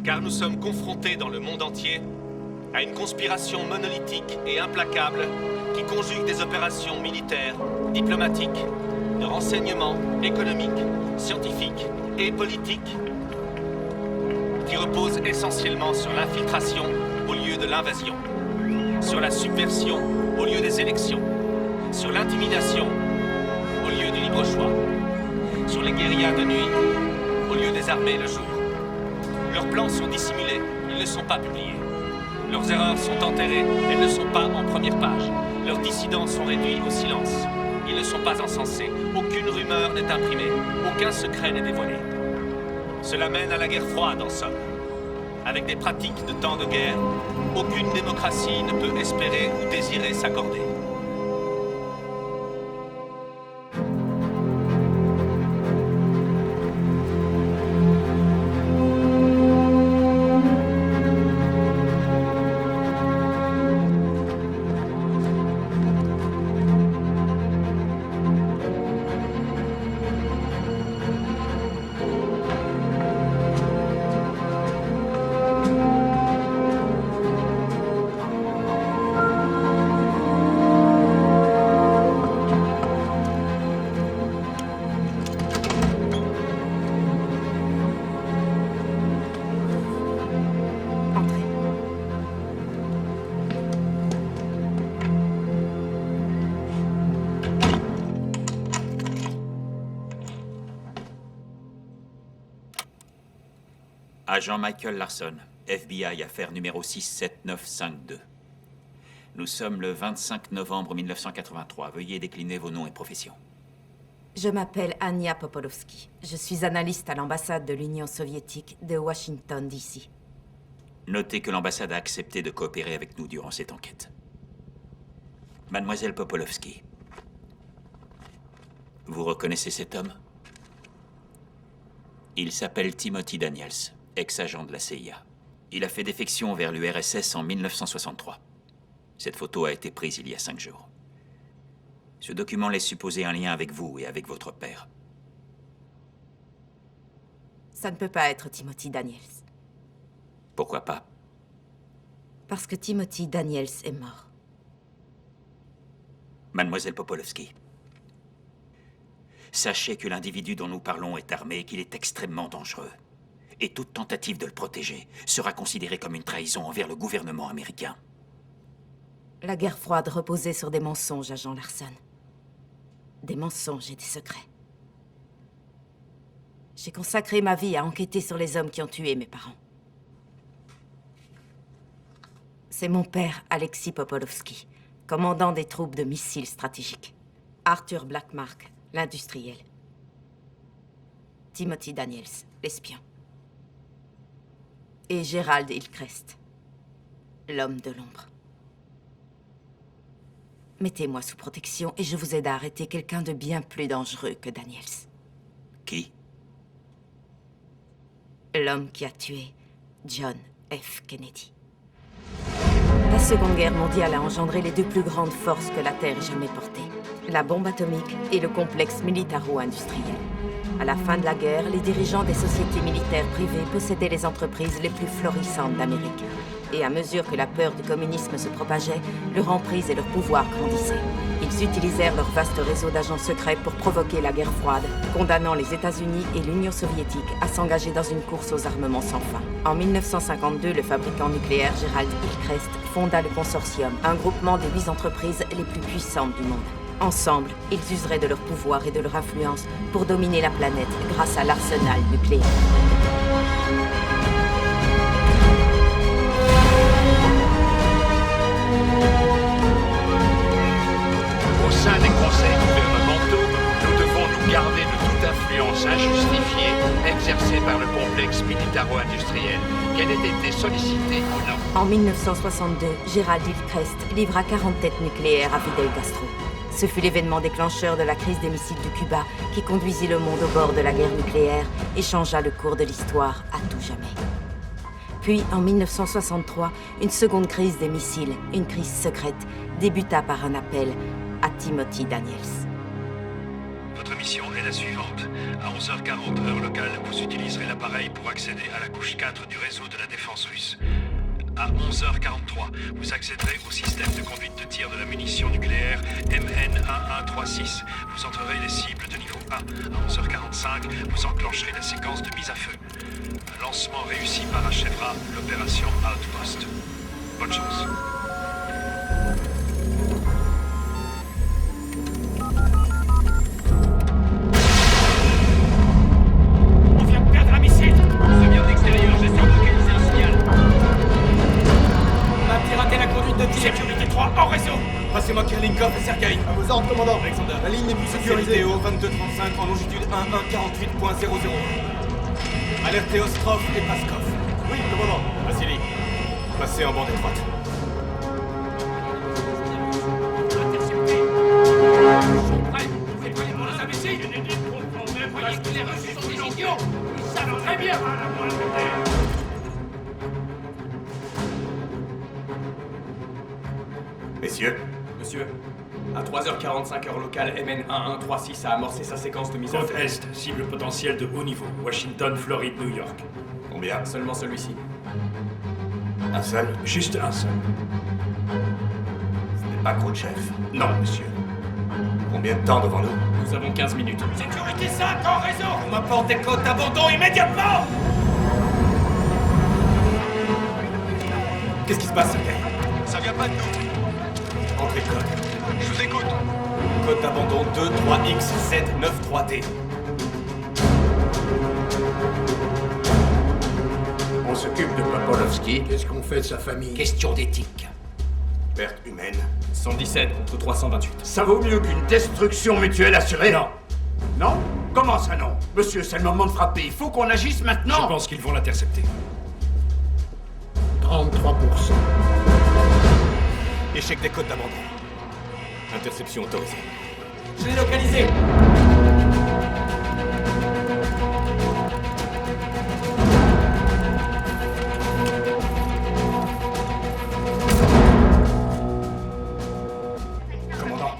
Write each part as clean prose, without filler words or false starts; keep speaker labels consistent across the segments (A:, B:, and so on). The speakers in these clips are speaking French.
A: Car nous sommes confrontés dans le monde entier à une conspiration monolithique et implacable qui conjugue des opérations militaires, diplomatiques, de renseignement, économiques, scientifiques et politiques qui reposent essentiellement sur l'infiltration au lieu de l'invasion, sur la subversion au lieu des élections, sur l'intimidation au lieu du libre choix, sur les guérillas de nuit au lieu des armées le jour. Leurs plans sont dissimulés, ils ne sont pas publiés. Leurs erreurs sont enterrées, elles ne sont pas en première page. Leurs dissidents sont réduits au silence. Ils ne sont pas encensés, aucune rumeur n'est imprimée, aucun secret n'est dévoilé. Cela mène à la guerre froide en somme. Avec des pratiques de temps de guerre, aucune démocratie ne peut espérer ou désirer s'accorder.
B: Agent Michael Larson, FBI, affaire numéro 67952. Nous sommes le 25 novembre 1983. Veuillez décliner vos noms et professions.
C: Je m'appelle Anya Popolovsky. Je suis analyste à l'ambassade de l'Union soviétique de Washington, D.C.
B: Notez que l'ambassade a accepté de coopérer avec nous durant cette enquête. Mademoiselle Popolovsky, vous reconnaissez cet homme? Il s'appelle Timothy Daniels, ex-agent de la CIA. Il a fait défection vers l'URSS en 1963. Cette photo a été prise il y a 5 jours. Ce document laisse supposer un lien avec vous et avec votre père.
C: Ça ne peut pas être Timothy Daniels.
B: Pourquoi pas?
C: Parce que Timothy Daniels est mort.
B: Mademoiselle Popolovsky, sachez que l'individu dont nous parlons est armé et qu'il est extrêmement dangereux. Et toute tentative de le protéger sera considérée comme une trahison envers le gouvernement américain.
C: La guerre froide reposait sur des mensonges, agent Larson. Des mensonges et des secrets. J'ai consacré ma vie à enquêter sur les hommes qui ont tué mes parents. C'est mon père, Alexis Popolovsky, commandant des troupes de missiles stratégiques. Arthur Blackmark, l'industriel. Timothy Daniels, l'espion. Et Gerald Hillcrest, l'homme de l'ombre. Mettez-moi sous protection et je vous aide à arrêter quelqu'un de bien plus dangereux que Daniels.
B: Qui?
C: L'homme qui a tué John F. Kennedy. La Seconde Guerre mondiale a engendré les deux plus grandes forces que la Terre ait jamais portées. La bombe atomique et le complexe militaro-industriel. À la fin de la guerre, les dirigeants des sociétés militaires privées possédaient les entreprises les plus florissantes d'Amérique. Et à mesure que la peur du communisme se propageait, leur emprise et leur pouvoir grandissaient. Ils utilisèrent leur vaste réseau d'agents secrets pour provoquer la guerre froide, condamnant les États-Unis et l'Union soviétique à s'engager dans une course aux armements sans fin. En 1952, le fabricant nucléaire Gerald Hillcrest fonda le Consortium, un groupement des 8 entreprises les plus puissantes du monde. Ensemble, ils useraient de leur pouvoir et de leur influence pour dominer la planète grâce à l'arsenal nucléaire.
D: Au sein des conseils gouvernementaux, nous devons nous garder de toute influence injustifiée exercée par le complexe militaro-industriel, qu'elle ait été sollicitée ou non.
C: En 1962, Gerald Hillcrest livra 40 têtes nucléaires à Fidel Castro. Ce fut l'événement déclencheur de la crise des missiles de Cuba qui conduisit le monde au bord de la guerre nucléaire et changea le cours de l'histoire à tout jamais. Puis, en 1963, une seconde crise des missiles, une crise secrète, débuta par un appel à Timothy Daniels.
E: Votre mission est la suivante. À 11h40 heure locale, vous utiliserez l'appareil pour accéder à la couche 4 du réseau de la défense russe. À 11h43, vous accéderez au système de conduite de tir de la munition nucléaire MN1136. Vous entrerez les cibles de niveau 1. À 11h45, vous enclencherez la séquence de mise à feu. Un lancement réussi parachèvera l'opération Outpost. Bonne chance.
A: On vient de perdre un missile. C'est bien de l'extérieur, j'essaie de localiser un signal. On a piraté la conduite de tir. Sécurité 3 en réseau. Passez-moi Kirlinkov et Sergei.
F: À vos ordres, commandant.
A: Alexander.
F: La ligne n'est plus sécurisée.
A: Vidéo 2235 en longitude 1148.00. Alertez Ostrov et Paskov.
F: Oui, commandant.
A: Vassili, passez en bande étroite. Intercepté. Ils sont prêts. Vous êtes prêts pour les imbéciles. Parce que les Russes sont des idiots. Ils savent très bien.
G: Messieurs,
F: Monsieur, à 3h45 heure locale, MN1136 a amorcé sa séquence de mise à
E: Côte
F: feu.
E: Est, cible potentielle de haut niveau. Washington, Floride, New York.
G: combien?
F: Seulement celui-ci.
G: Un seul?
E: Juste un seul.
G: Ce n'est pas Khrouchtchev. Non, monsieur. Combien de temps devant nous?
F: Nous avons 15 minutes.
A: Sécurité 5 en réseau. On m'apporte des côtes d'abandon immédiatement.
F: Qu'est-ce qui se passe, Sergei?
A: Ça vient pas de nous.
F: Entrez code.
A: Je vous écoute.
F: Code d'abandon 23XZ93D.
D: On s'occupe de Popolovski.
H: Qu'est-ce qu'on fait de sa famille?
A: Question d'éthique.
G: Perte humaine?
F: 117 contre 328.
D: Ça vaut mieux qu'une destruction mutuelle assurée?
E: Non.
D: Non? Comment ça non? Monsieur, c'est le moment de frapper. Il faut qu'on agisse
E: Je
D: maintenant.
E: pense qu'ils vont l'intercepter.
H: 33%.
F: Échec des codes d'abandon. Interception autorisée. Je l'ai localisé.
A: Commandant,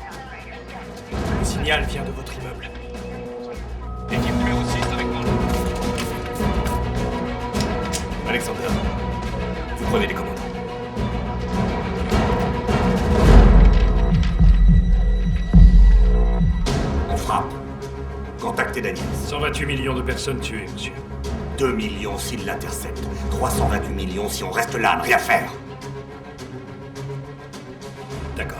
A: le signal vient de votre immeuble. Équipe numéro 6 avec moi.
F: Alexander, vous prenez les commandes.
G: On frappe. Contactez Daniels.
E: 128 millions de personnes tuées, monsieur.
G: 2 millions s'ils l'interceptent. 328 millions si on reste là à ne rien faire.
E: D'accord.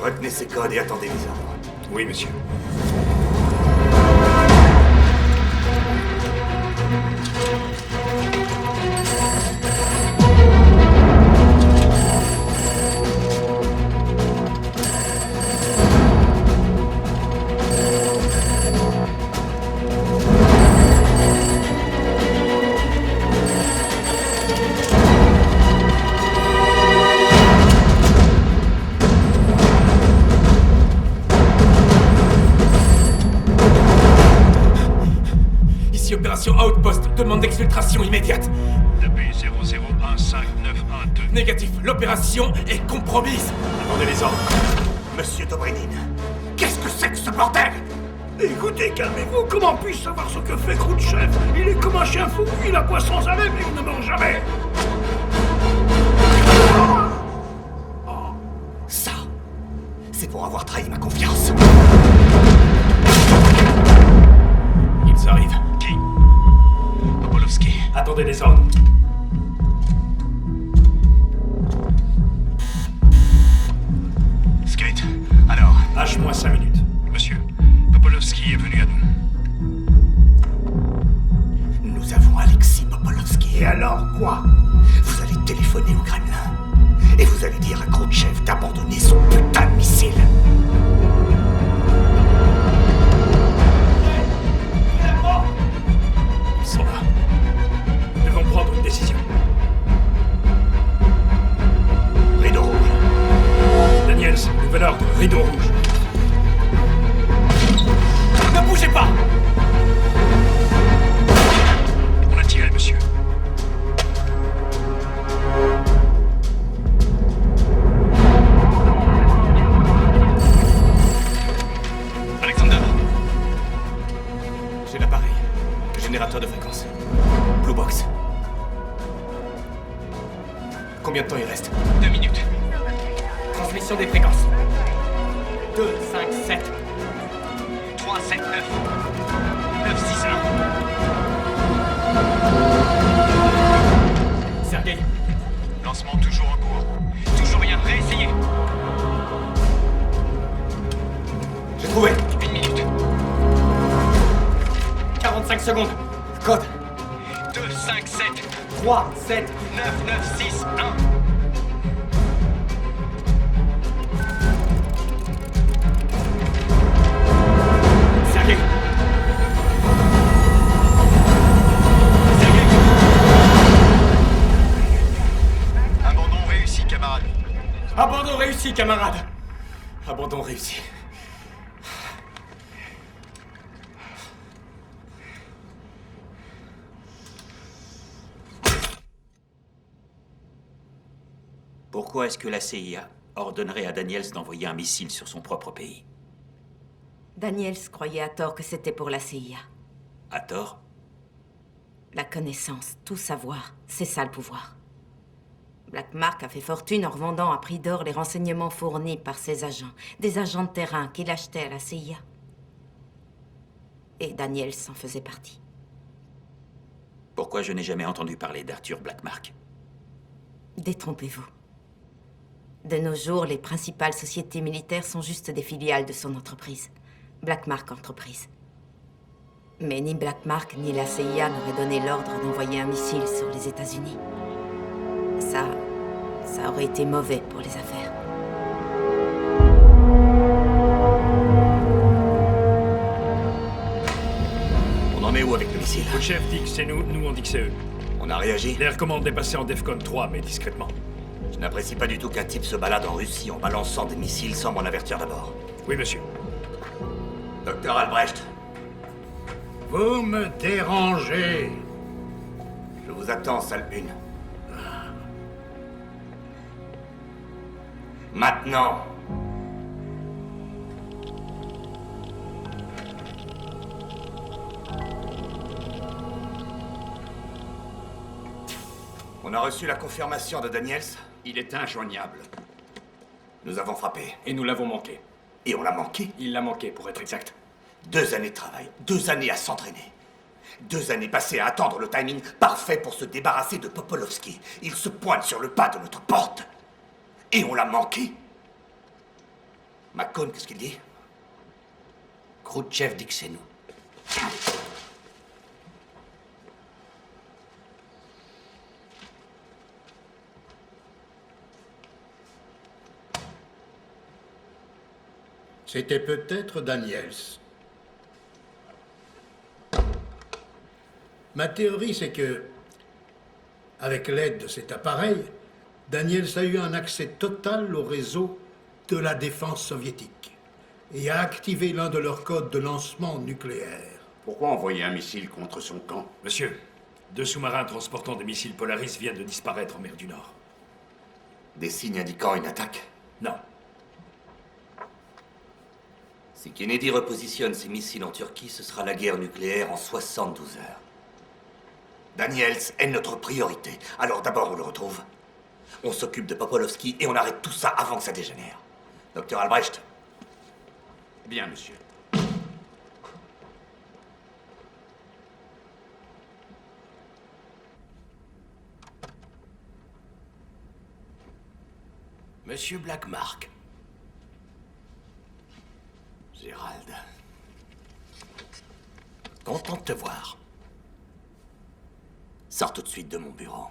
G: Retenez ces codes et attendez les ordres.
E: Oui, monsieur.
F: Ici, opération Outpost. Demande d'exfiltration immédiate.
E: Depuis 001592.
F: Négatif. L'opération est compromise.
E: Attendez les ordres.
G: Monsieur Dobrynin, qu'est-ce que c'est que ce bordel?
H: Écoutez, calmez-vous. Comment puis-je savoir ce que fait Khrouchtchev? Il est comme un chien fou. Il aboie sans arrêt, mais il ne mange jamais.
G: Ça, c'est pour avoir trahi ma confiance.
F: Ils arrivent.
E: Qui?
A: Popolovski.
E: Attendez les ordres.
A: Skate. Alors,
E: H-5 minutes.
A: monsieur, Popolovski est venu à nous.
G: Nous avons Alexis Popolovski.
H: Et alors, quoi?
G: Vous allez téléphoner au Kremlin. Et vous allez dire à Khrouchtchev d'abandonner son putain de missile.
E: Ils sont là. Nous devons prendre une décision.
G: Rideau rouge.
E: Daniels, nouvel ordre, rideau rouge.
F: Ne bougez pas.
E: On a tiré, monsieur.
F: Combien de temps il reste?
A: 2 minutes.
F: Transmission des fréquences. 2, 5, 7.
A: 3, 7, 9. 9, 6, 1.
F: Sergei,
E: Lancement toujours en cours.
A: Toujours rien. Réessayez.
F: j'ai trouvé.
A: 1 minute.
F: 45 secondes. Code
A: 2, 5, 7.
F: 3, 7.
A: 9, 9, 6, 1.
F: Sergei.
E: Abandon réussi, camarade.
F: Abandon réussi, camarade. Abandon réussi.
B: Pourquoi est-ce que la CIA ordonnerait à Daniels d'envoyer un missile sur son propre pays?
C: Daniels croyait à tort que c'était pour la CIA.
B: À tort?
C: La connaissance, tout savoir, c'est ça le pouvoir. Black Mark a fait fortune en revendant à prix d'or les renseignements fournis par ses agents, des agents de terrain qu'il achetait à la CIA. Et Daniels en faisait partie.
B: Pourquoi je n'ai jamais entendu parler d'Arthur Blackmark?
C: Détrompez-vous. De nos jours, les principales sociétés militaires sont juste des filiales de son entreprise. Blackmark Entreprise. Mais ni Blackmark ni la CIA n'auraient donné l'ordre d'envoyer un missile sur les États-Unis. Ça aurait été mauvais pour les affaires.
G: On en est où avec le missile?
E: Le chef dit que c'est nous, nous on dit que c'est eux.
G: On a réagi?
E: Les recommandes est passé en Defcon 3, mais discrètement.
G: Je n'apprécie pas du tout qu'un type se balade en Russie en balançant des missiles sans m'en avertir d'abord.
E: Oui, monsieur.
G: Docteur Albrecht,
H: Vous me dérangez.
G: je vous attends, salle 1. Maintenant. On a reçu la confirmation de Daniels.
D: Il est injoignable.
G: Nous avons frappé.
F: Et nous l'avons manqué.
G: Et on l'a manqué.
F: Il l'a manqué, pour être exact.
G: 2 années de travail, 2 années à s'entraîner. 2 années passées à attendre le timing parfait pour se débarrasser de Popolovski. Il se pointe sur le pas de notre porte. Et on l'a manqué. McCone, qu'est-ce qu'il dit?
I: Khrouchtchev dit que c'est nous.
H: C'était peut-être Daniels. Ma théorie, c'est que, avec l'aide de cet appareil, Daniels a eu un accès total au réseau de la défense soviétique et a activé l'un de leurs codes de lancement nucléaire.
D: Pourquoi envoyer un missile contre son camp?
E: Monsieur, 2 sous-marins transportant des missiles Polaris viennent de disparaître en mer du Nord.
G: Des signes indiquant une attaque?
E: Non.
G: Si Kennedy repositionne ses missiles en Turquie, ce sera la guerre nucléaire en 72 heures. Daniels est notre priorité. Alors d'abord, on le retrouve. On s'occupe de Popolovski et on arrête tout ça avant que ça dégénère. Docteur Albrecht.
D: Bien, monsieur.
I: Monsieur Blackmark.
G: Gérald.
I: Content de te voir.
G: Sors tout de suite de mon bureau.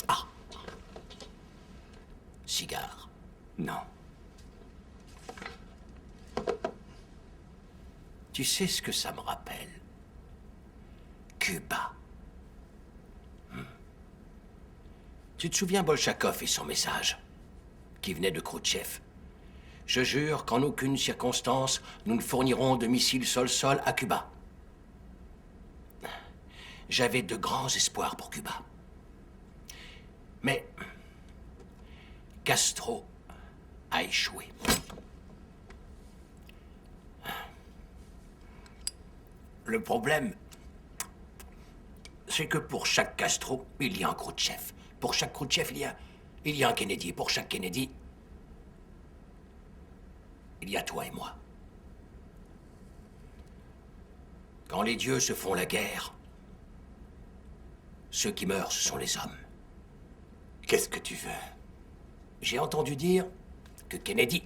I: Ah. Cigare.
G: Non.
I: Tu sais ce que ça me rappelle? Cuba. Tu te souviens Bolchakov et son message, qui venait de Khrouchtchev? Je jure qu'en aucune circonstance, nous ne fournirons de missiles sol-sol à Cuba. J'avais de grands espoirs pour Cuba. Mais Castro a échoué. Le problème, c'est que pour chaque Castro, il y a un Khrouchtchev. Pour chaque Khrouchtchev, il y a un Kennedy. Et pour chaque Kennedy, il y a toi et moi. Quand les dieux se font la guerre, ceux qui meurent, ce sont les hommes.
G: Qu'est-ce que tu veux?
I: J'ai entendu dire que Kennedy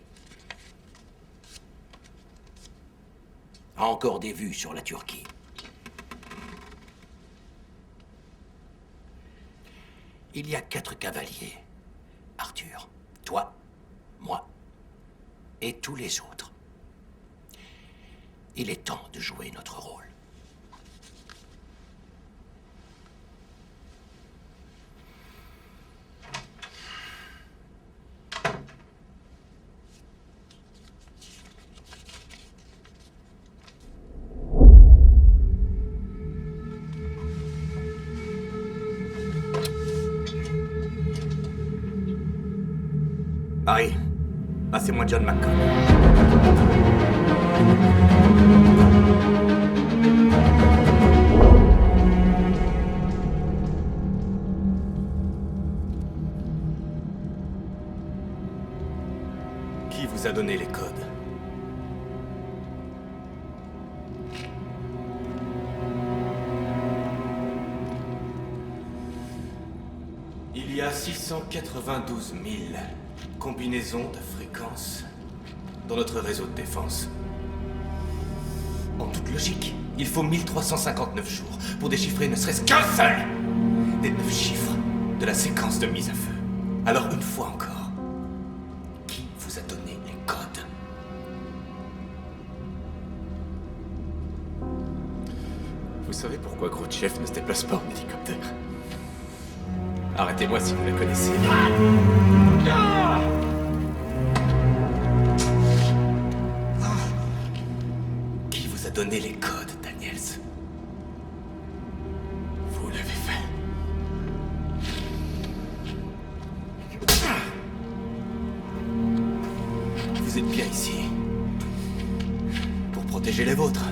I: a encore des vues sur la Turquie. Il y a 4 cavaliers. Arthur, toi, moi et tous les autres. Il est temps de jouer notre rôle.
G: Harry, passez-moi John McCone. Qui vous a donné les codes? Il y a 692 000 combinaisons de fréquences dans notre réseau de défense. En toute logique, il faut 1359 jours pour déchiffrer ne serait-ce qu'un seul des 9 chiffres de la séquence de mise à feu. Alors une fois encore, qui vous a donné les codes?
F: Vous savez pourquoi Khrouchtchev ne se déplace pas en hélicoptère? Arrêtez-moi si vous la connaissez.
G: Qui vous a donné les codes, Daniels?
F: Vous l'avez fait.
G: Vous êtes bien ici pour protéger les vôtres.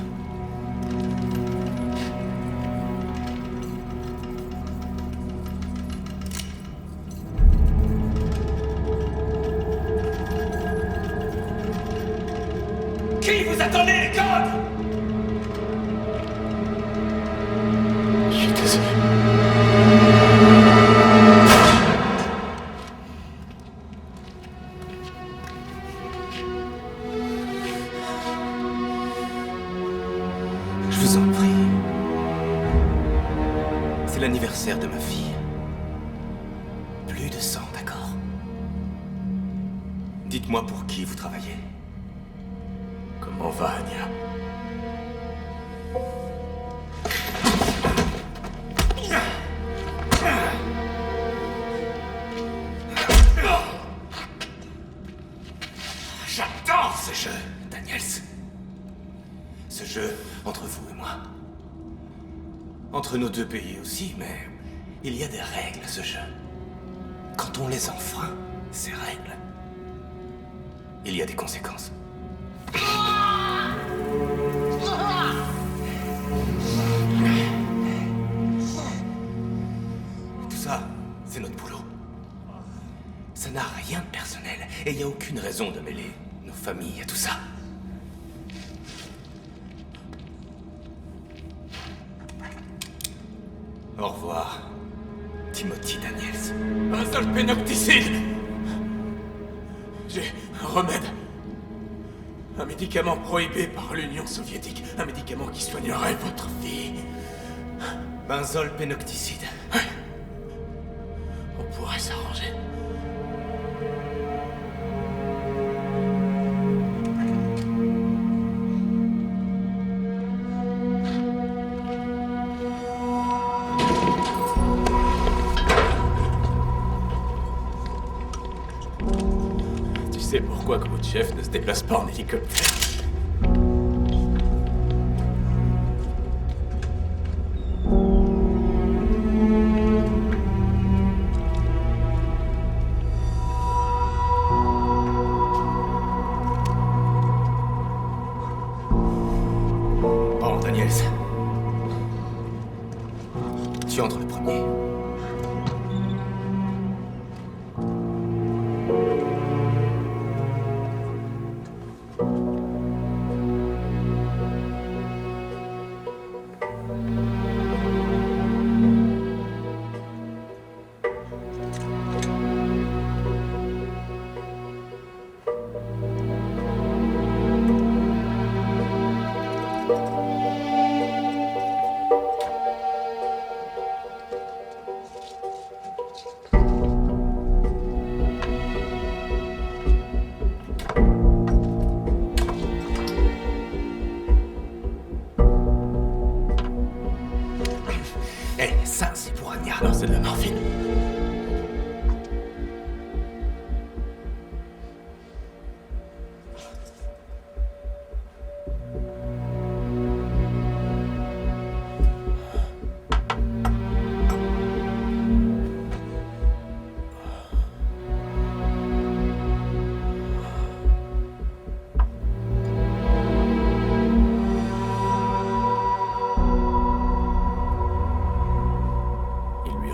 G: Qui vous a donné les codes?
F: Je suis désolé.
G: Je vous en prie. C'est l'anniversaire de ma fille. Plus de 100, d'accord? Dites-moi pour qui vous travaillez.
F: Comment va, Anya?
G: J'adore ce jeu, Daniels. Ce jeu entre vous et moi. Entre nos deux pays aussi, mais il y a des règles à ce jeu. Quand on les enfreint, ces règles, il y a des conséquences. Tout ça, c'est notre boulot. Ça n'a rien de personnel, et il n'y a aucune raison de mêler nos familles à tout ça. Au revoir, Timothy Daniels.
F: Un seul pénocticide! J'ai un remède. Un médicament prohibé par l'Union soviétique. Un médicament qui soignerait votre fille.
G: Benzol pénocticide.
F: Oui. On pourrait s'arranger. Tu sais pourquoi Khrouchtchev ne se déplace pas en hélicoptère?
G: Bon, Daniels. Tu entres le premier. Ça, c'est pour Anya. Non, c'est de la morphine.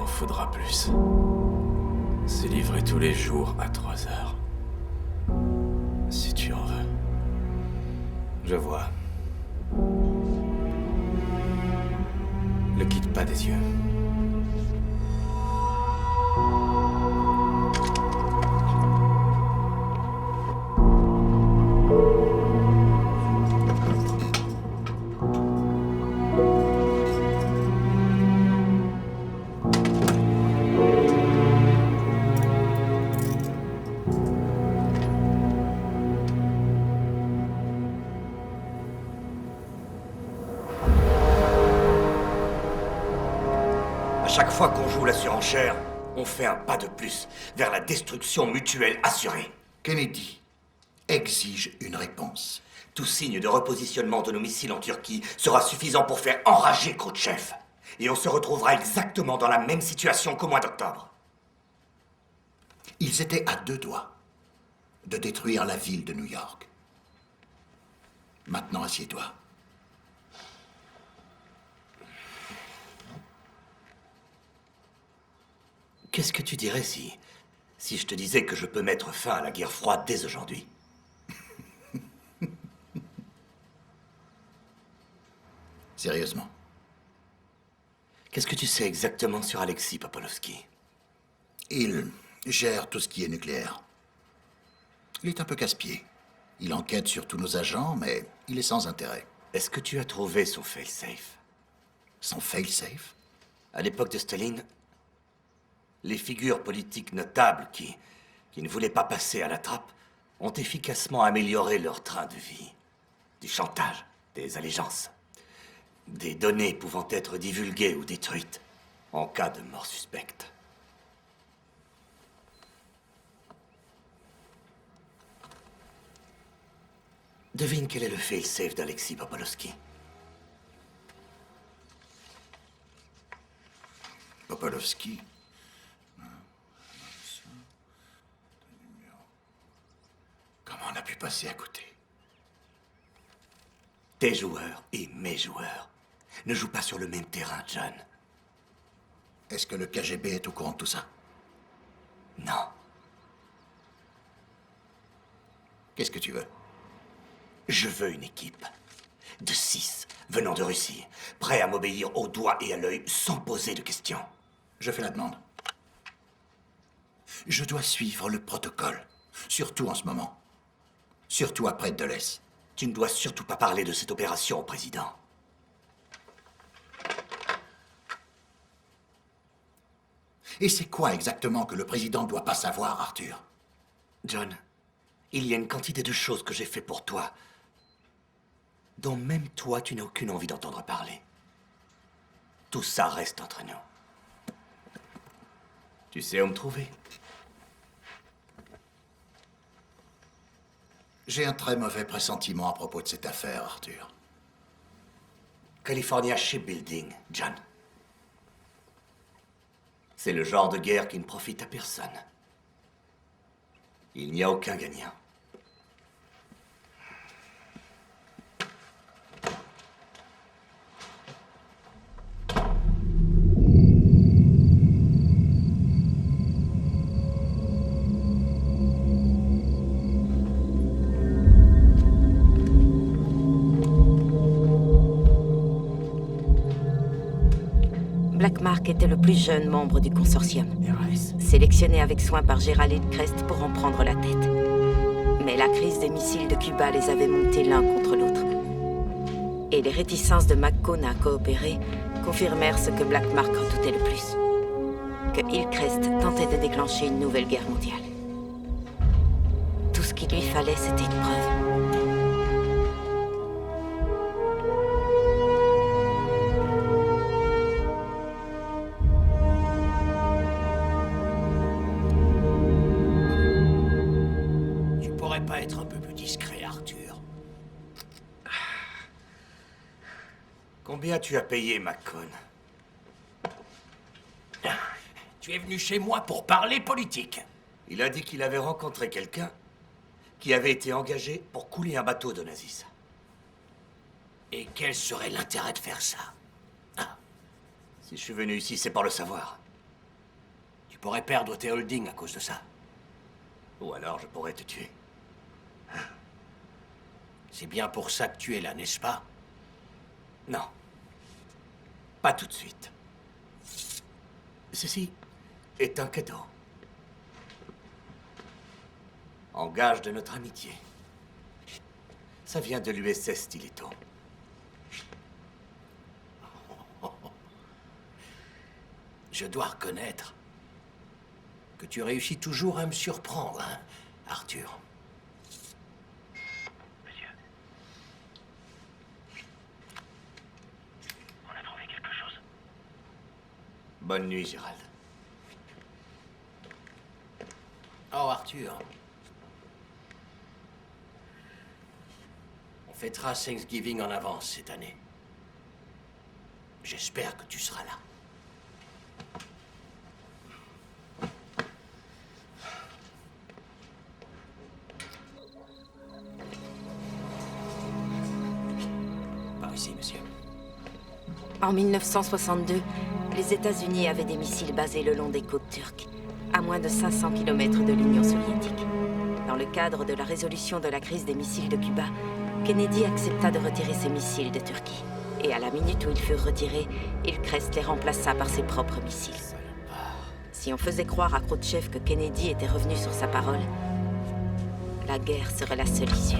G: Faudra plus. C'est livré tous les jours à 3 heures. Si tu en veux. Je vois. Le quitte pas des yeux. Chaque fois qu'on joue la surenchère, on fait un pas de plus vers la destruction mutuelle assurée.
H: Kennedy exige une réponse.
G: Tout signe de repositionnement de nos missiles en Turquie sera suffisant pour faire enrager Khrouchtchev. Et on se retrouvera exactement dans la même situation qu'au mois d'octobre.
H: Ils étaient à 2 doigts de détruire la ville de New York. Maintenant, assieds-toi.
G: Qu'est-ce que tu dirais si je te disais que je peux mettre fin à la guerre froide dès aujourd'hui?
H: Sérieusement.
G: Qu'est-ce que tu sais exactement sur Alexis Popolovski?
H: Il gère tout ce qui est nucléaire. Il est un peu casse-pied. Il enquête sur tous nos agents, mais il est sans intérêt.
G: Est-ce que tu as trouvé son fail-safe?
H: Son fail-safe?
G: À l'époque de Staline, les figures politiques notables qui ne voulaient pas passer à la trappe ont efficacement amélioré leur train de vie. Du chantage, des allégeances, des données pouvant être divulguées ou détruites en cas de mort suspecte. Devine quel est le fail-safe d'Alexis Popolovski.
H: Popolovski. Comment on a pu passer à côté?
G: Tes joueurs et mes joueurs ne jouent pas sur le même terrain, John.
H: Est-ce que le KGB est au courant de tout ça?
G: Non.
H: Qu'est-ce que tu veux?
G: Je veux une équipe de 6 venant de Russie, prêts à m'obéir au doigt et à l'œil sans poser de questions.
H: Je fais la demande. Je dois suivre le protocole, surtout en ce moment. Surtout après Dulles.
G: Tu ne dois surtout pas parler de cette opération au président.
H: Et c'est quoi exactement que le président ne doit pas savoir, Arthur?
G: John, il y a une quantité de choses que j'ai fait pour toi dont même toi, tu n'as aucune envie d'entendre parler. Tout ça reste entre nous. Tu sais où me trouver?
H: J'ai un très mauvais pressentiment à propos de cette affaire, Arthur.
G: California Shipbuilding, John. C'est le genre de guerre qui ne profite à personne. Il n'y a aucun gagnant.
C: Black Mark était le plus jeune membre du consortium, sélectionné avec soin par Gerald Hillcrest pour en prendre la tête. Mais la crise des missiles de Cuba les avait montés l'un contre l'autre. Et les réticences de McCone à coopérer confirmèrent ce que Black Mark redoutait le plus. Que Hillcrest tentait de déclencher une nouvelle guerre mondiale. Tout ce qu'il lui fallait, c'était une preuve.
I: Tu pourrais pas être un peu plus discret, Arthur?
G: Combien tu as payé, McCone?
I: Tu es venu chez moi pour parler politique.
G: Il a dit qu'il avait rencontré quelqu'un qui avait été engagé pour couler un bateau de nazis.
I: Et quel serait l'intérêt de faire ça?
G: Si je suis venu ici, c'est pour le savoir.
I: Tu pourrais perdre tes holdings à cause de ça.
G: Ou alors je pourrais te tuer.
I: C'est bien pour ça que tu es là, n'est-ce pas?
G: Non. Pas tout de suite. Ceci est un cadeau. En gage de notre amitié. Ça vient de l'USS Stiletto.
I: Je dois reconnaître que tu réussis toujours à me surprendre, hein, Arthur.
E: Monsieur. On a trouvé quelque chose.
G: Bonne nuit, Gérald.
I: Oh, Arthur. On fêtera Thanksgiving en avance cette année. J'espère que tu seras là.
B: Par ici, monsieur.
C: En 1962, les États-Unis avaient des missiles basés le long des côtes turques, à moins de 500 km de l'Union soviétique. Dans le cadre de la résolution de la crise des missiles de Cuba, Kennedy accepta de retirer ses missiles de Turquie. Et à la minute où ils furent retirés, Hillcrest les remplaça par ses propres missiles. Si on faisait croire à Khrouchtchev que Kennedy était revenu sur sa parole, la guerre serait la seule issue.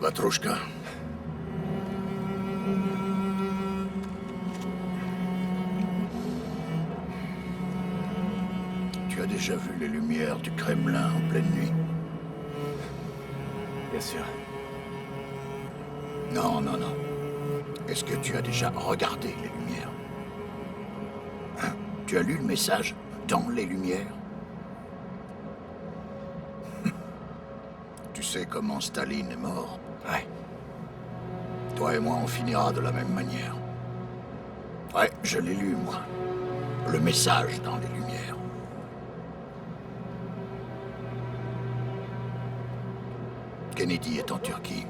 H: Batrouchka. Tu as déjà vu les lumières du Kremlin en pleine nuit?
A: Bien sûr.
H: Non, non, non. Est-ce que tu as déjà regardé les lumières? Hein? Tu as lu le message dans les lumières? Tu sais comment Staline est mort?
A: Ouais.
H: Toi et moi, on finira de la même manière. Ouais, je l'ai lu, moi. Le message dans les lumières. Kennedy est en Turquie.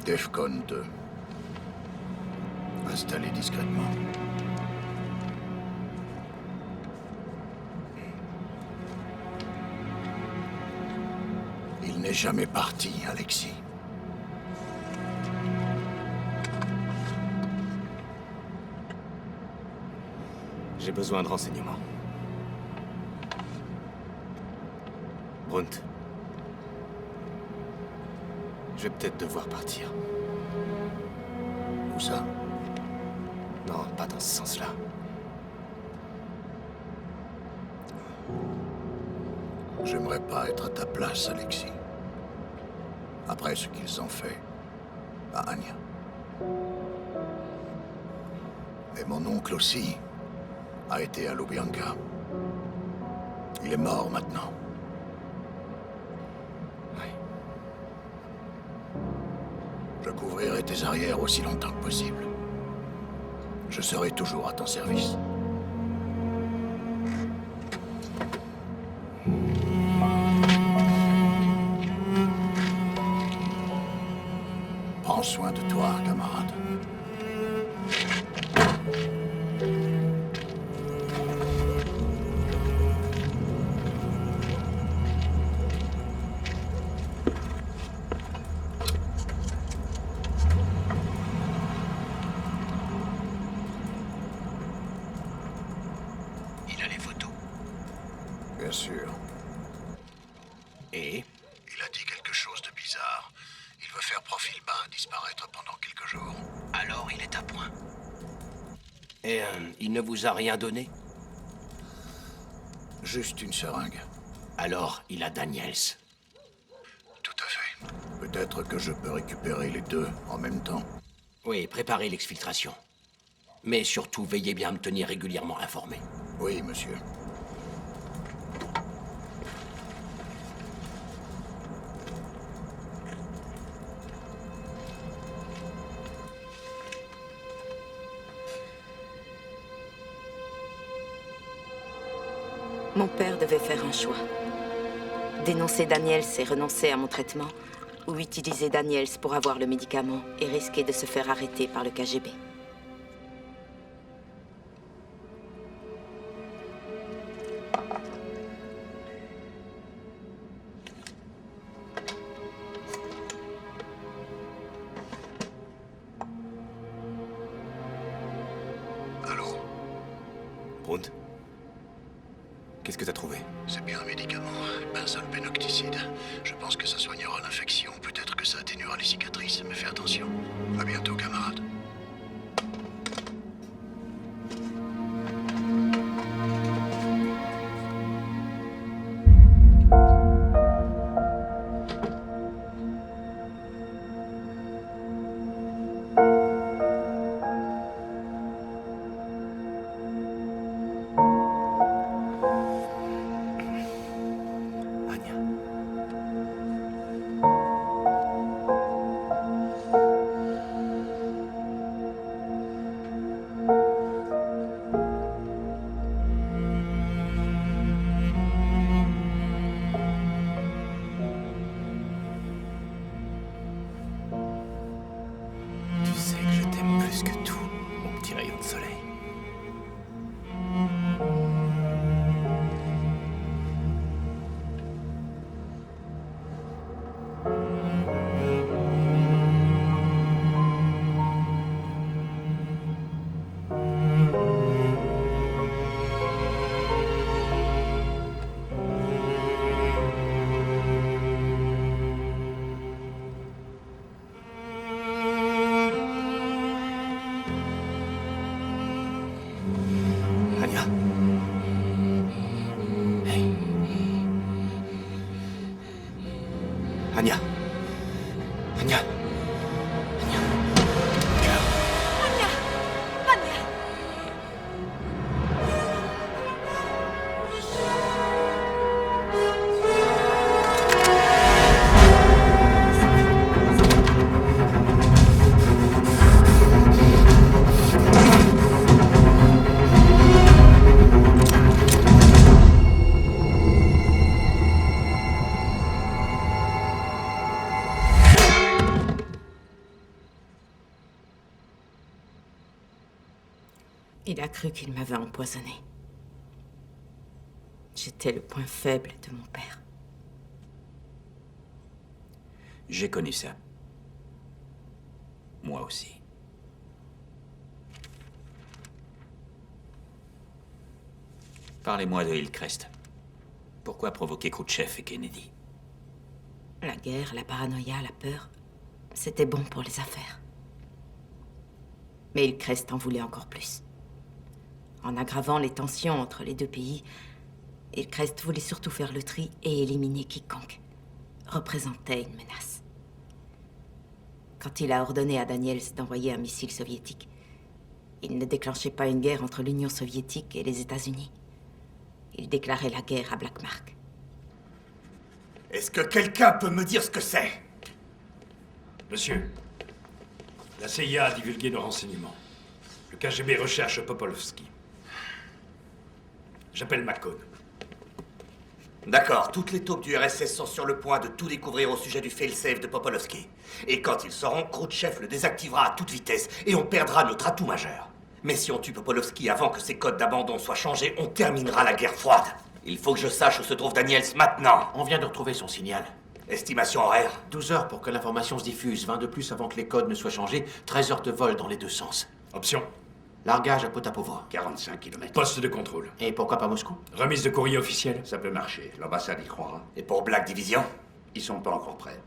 H: Defcon 2. Installé discrètement. Il n'est jamais parti, Alexis.
A: J'ai besoin de renseignements. Brunt. Je vais peut-être devoir partir.
H: Où ça?
A: Non, pas dans ce sens-là.
H: J'aimerais pas être à ta place, Alexis. Après ce qu'ils ont fait à Anya. Et mon oncle aussi a été à Lubyanka. Il est mort maintenant.
I: Oui.
H: Je couvrirai tes arrières aussi longtemps que possible. Je serai toujours à ton service. Prends soin de toi, camarade.
I: Il a les photos.
H: Bien sûr.
I: Et
H: Il a dit quelque chose de bizarre. Il veut faire profil bas, disparaître pendant quelques jours.
I: alors il est à point. Et il ne vous a rien donné?
H: Juste une seringue.
I: Alors il a Daniels.
H: Tout à fait. Peut-être que je peux récupérer les deux en même temps.
I: Oui, préparez l'exfiltration. Mais surtout, veillez bien à me tenir régulièrement informé.
H: Oui, monsieur.
C: Mon père devait faire un choix. Dénoncer Daniels et renoncer à mon traitement, ou utiliser Daniels pour avoir le médicament et risquer de se faire arrêter par le KGB.
H: Allô?
J: Brunt? Qu'est-ce que t'as trouvé?
H: C'est bien un médicament, benzalpénocticide. Je pense que ça soignera l'infection, peut-être que ça atténuera les cicatrices, mais fais attention. À bientôt, camarade.
J: Anya. Tu sais que je t'aime plus que tout, mon petit rayon de soleil. Anya. Hey. Anya. Anya. Anya.
C: Il a cru qu'il m'avait empoisonné. J'étais le point faible de mon père.
B: J'ai connu ça. Moi aussi. Parlez-moi de Hillcrest. Pourquoi provoquer Khrouchtchev et Kennedy?
C: La guerre, la paranoïa, la peur, c'était bon pour les affaires. Mais Hillcrest en voulait encore plus. En aggravant les tensions entre les deux pays, Hillcrest voulait surtout faire le tri et éliminer quiconque représentait une menace. Quand il a ordonné à Daniels d'envoyer un missile soviétique, il ne déclenchait pas une guerre entre l'Union soviétique et les États-Unis. Il déclarait la guerre à Black Mark.
G: Est-ce que quelqu'un peut me dire ce que c'est?
E: Monsieur, la CIA a divulgué nos renseignements. Le KGB recherche Popolovski. J'appelle McCone.
G: D'accord, toutes les taupes du RSS sont sur le point de tout découvrir au sujet du failsafe de Popolovski. Et quand ils sauront, Khrouchtchev le désactivera à toute vitesse et on perdra notre atout majeur. Mais si on tue Popolovski avant que ses codes d'abandon soient changés, on terminera la guerre froide. Il faut que je sache où se trouve Daniels maintenant.
I: On vient de retrouver son signal.
G: Estimation horaire?
I: 12 heures pour que l'information se diffuse, 20 de plus avant que les codes ne soient changés, 13 heures de vol dans les deux sens.
E: Option.
I: Largage à Potapovo.
K: 45 km.
E: Poste de contrôle.
I: Et pourquoi pas Moscou?
E: Remise de courrier officiel.
K: Ça peut marcher. L'ambassade y croira.
G: Et pour Black Division?
K: Ils sont pas encore prêts.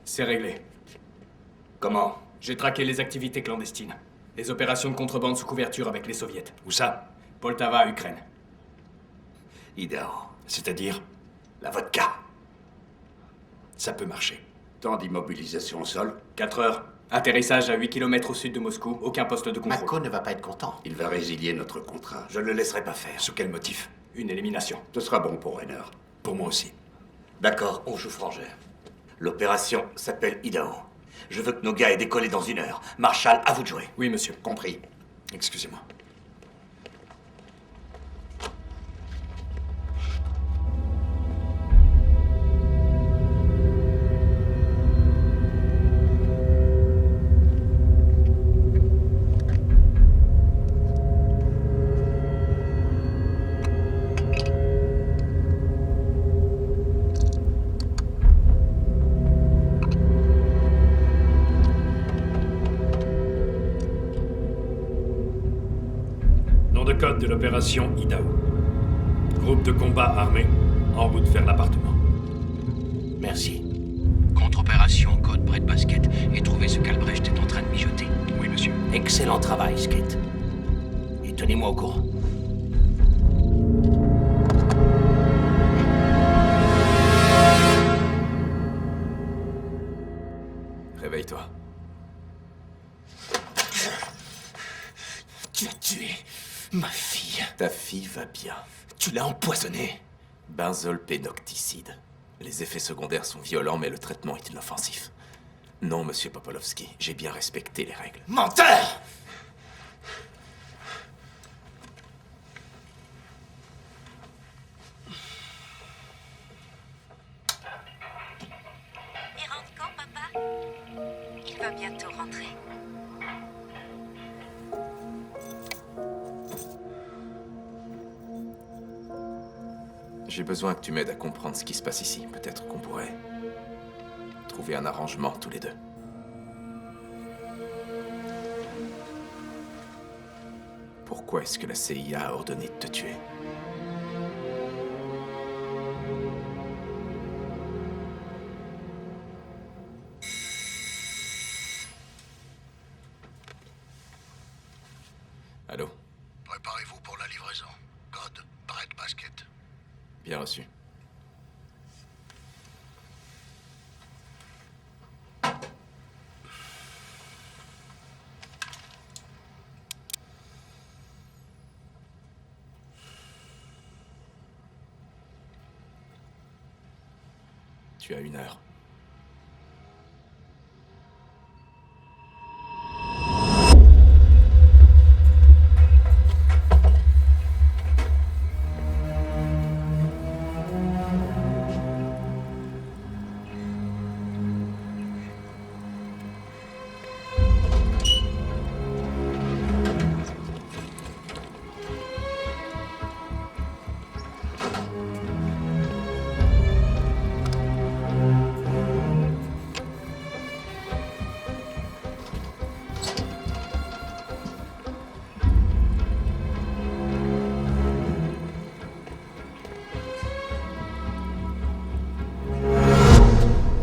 L: C'est réglé.
G: Comment?
L: J'ai traqué les activités clandestines. Les opérations de contrebande sous couverture avec les soviets.
E: Où ça?
L: Poltava, Ukraine.
G: Idaho.
E: C'est-à-dire?
G: La vodka.
E: Ça peut marcher.
K: Temps d'immobilisation au sol.
L: 4 heures. Atterrissage à 8 km au sud de Moscou. Aucun poste de contrôle.
I: McCone ne va pas être content.
K: Il va résilier notre contrat.
G: Je ne le laisserai pas faire.
E: Sous quel motif?
L: Une élimination.
K: Ce sera bon pour Rainer.
E: Pour moi aussi.
G: D'accord, on joue frangin. L'opération s'appelle Idaho. Je veux que nos gars aient décollé dans 1 heure. Marshall, à vous de jouer.
L: Oui, monsieur.
K: Compris.
E: Excusez-moi. Code de l'opération Idaho. Groupe de combat armé, en route vers l'appartement.
I: Merci. Contre-opération, code breadbasket, et trouver ce qu'Albrecht est en train de mijoter.
E: Oui, monsieur.
I: Excellent travail, Skate. Et tenez-moi au courant.
J: Réveille-toi.
F: Tu as tué ma fille.
J: Ta fille va bien.
F: Tu l'as empoisonnée.
J: Benzolpénocticide. Les effets secondaires sont violents, mais le traitement est inoffensif. Non, monsieur Popolovski, j'ai bien respecté les règles.
F: Menteur!
C: Il rentre quand, papa? Il va bientôt rentrer.
J: J'ai besoin que tu m'aides à comprendre ce qui se passe ici. Peut-être qu'on pourrait trouver un arrangement tous les deux. Pourquoi est-ce que la CIA a ordonné de te tuer? Allô?
K: Préparez-vous pour la livraison. Code breadbasket.
J: Bien reçu. Tu as 1 heure.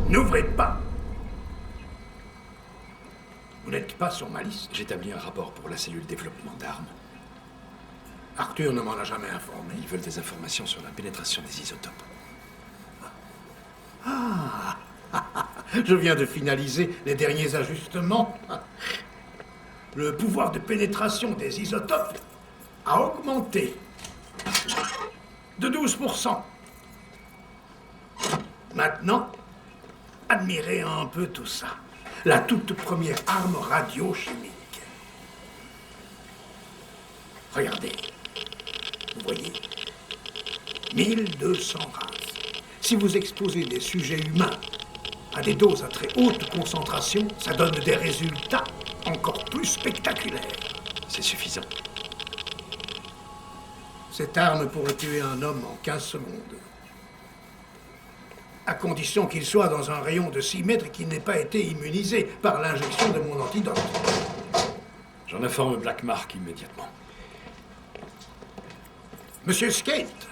H: N'ouvrez pas! Vous n'êtes pas sur ma liste.
E: J'établis un rapport pour la cellule développement d'armes.
H: Arthur ne m'en a jamais informé.
E: Ils veulent des informations sur la pénétration des isotopes.
H: Ah, je viens de finaliser les derniers ajustements. Le pouvoir de pénétration des isotopes a augmenté de 12%. Maintenant, admirez un peu tout ça. La toute première arme radiochimique. Regardez. Vous voyez, 1200 races. Si vous exposez des sujets humains à des doses à très haute concentration, ça donne des résultats encore plus spectaculaires.
E: C'est suffisant.
H: Cette arme pourrait tuer un homme en 15 secondes. À condition qu'il soit dans un rayon de 6 mètres et qu'il n'ait pas été immunisé par l'injection de mon antidote.
E: J'en informe Black Mark immédiatement.
H: Monsieur Skate,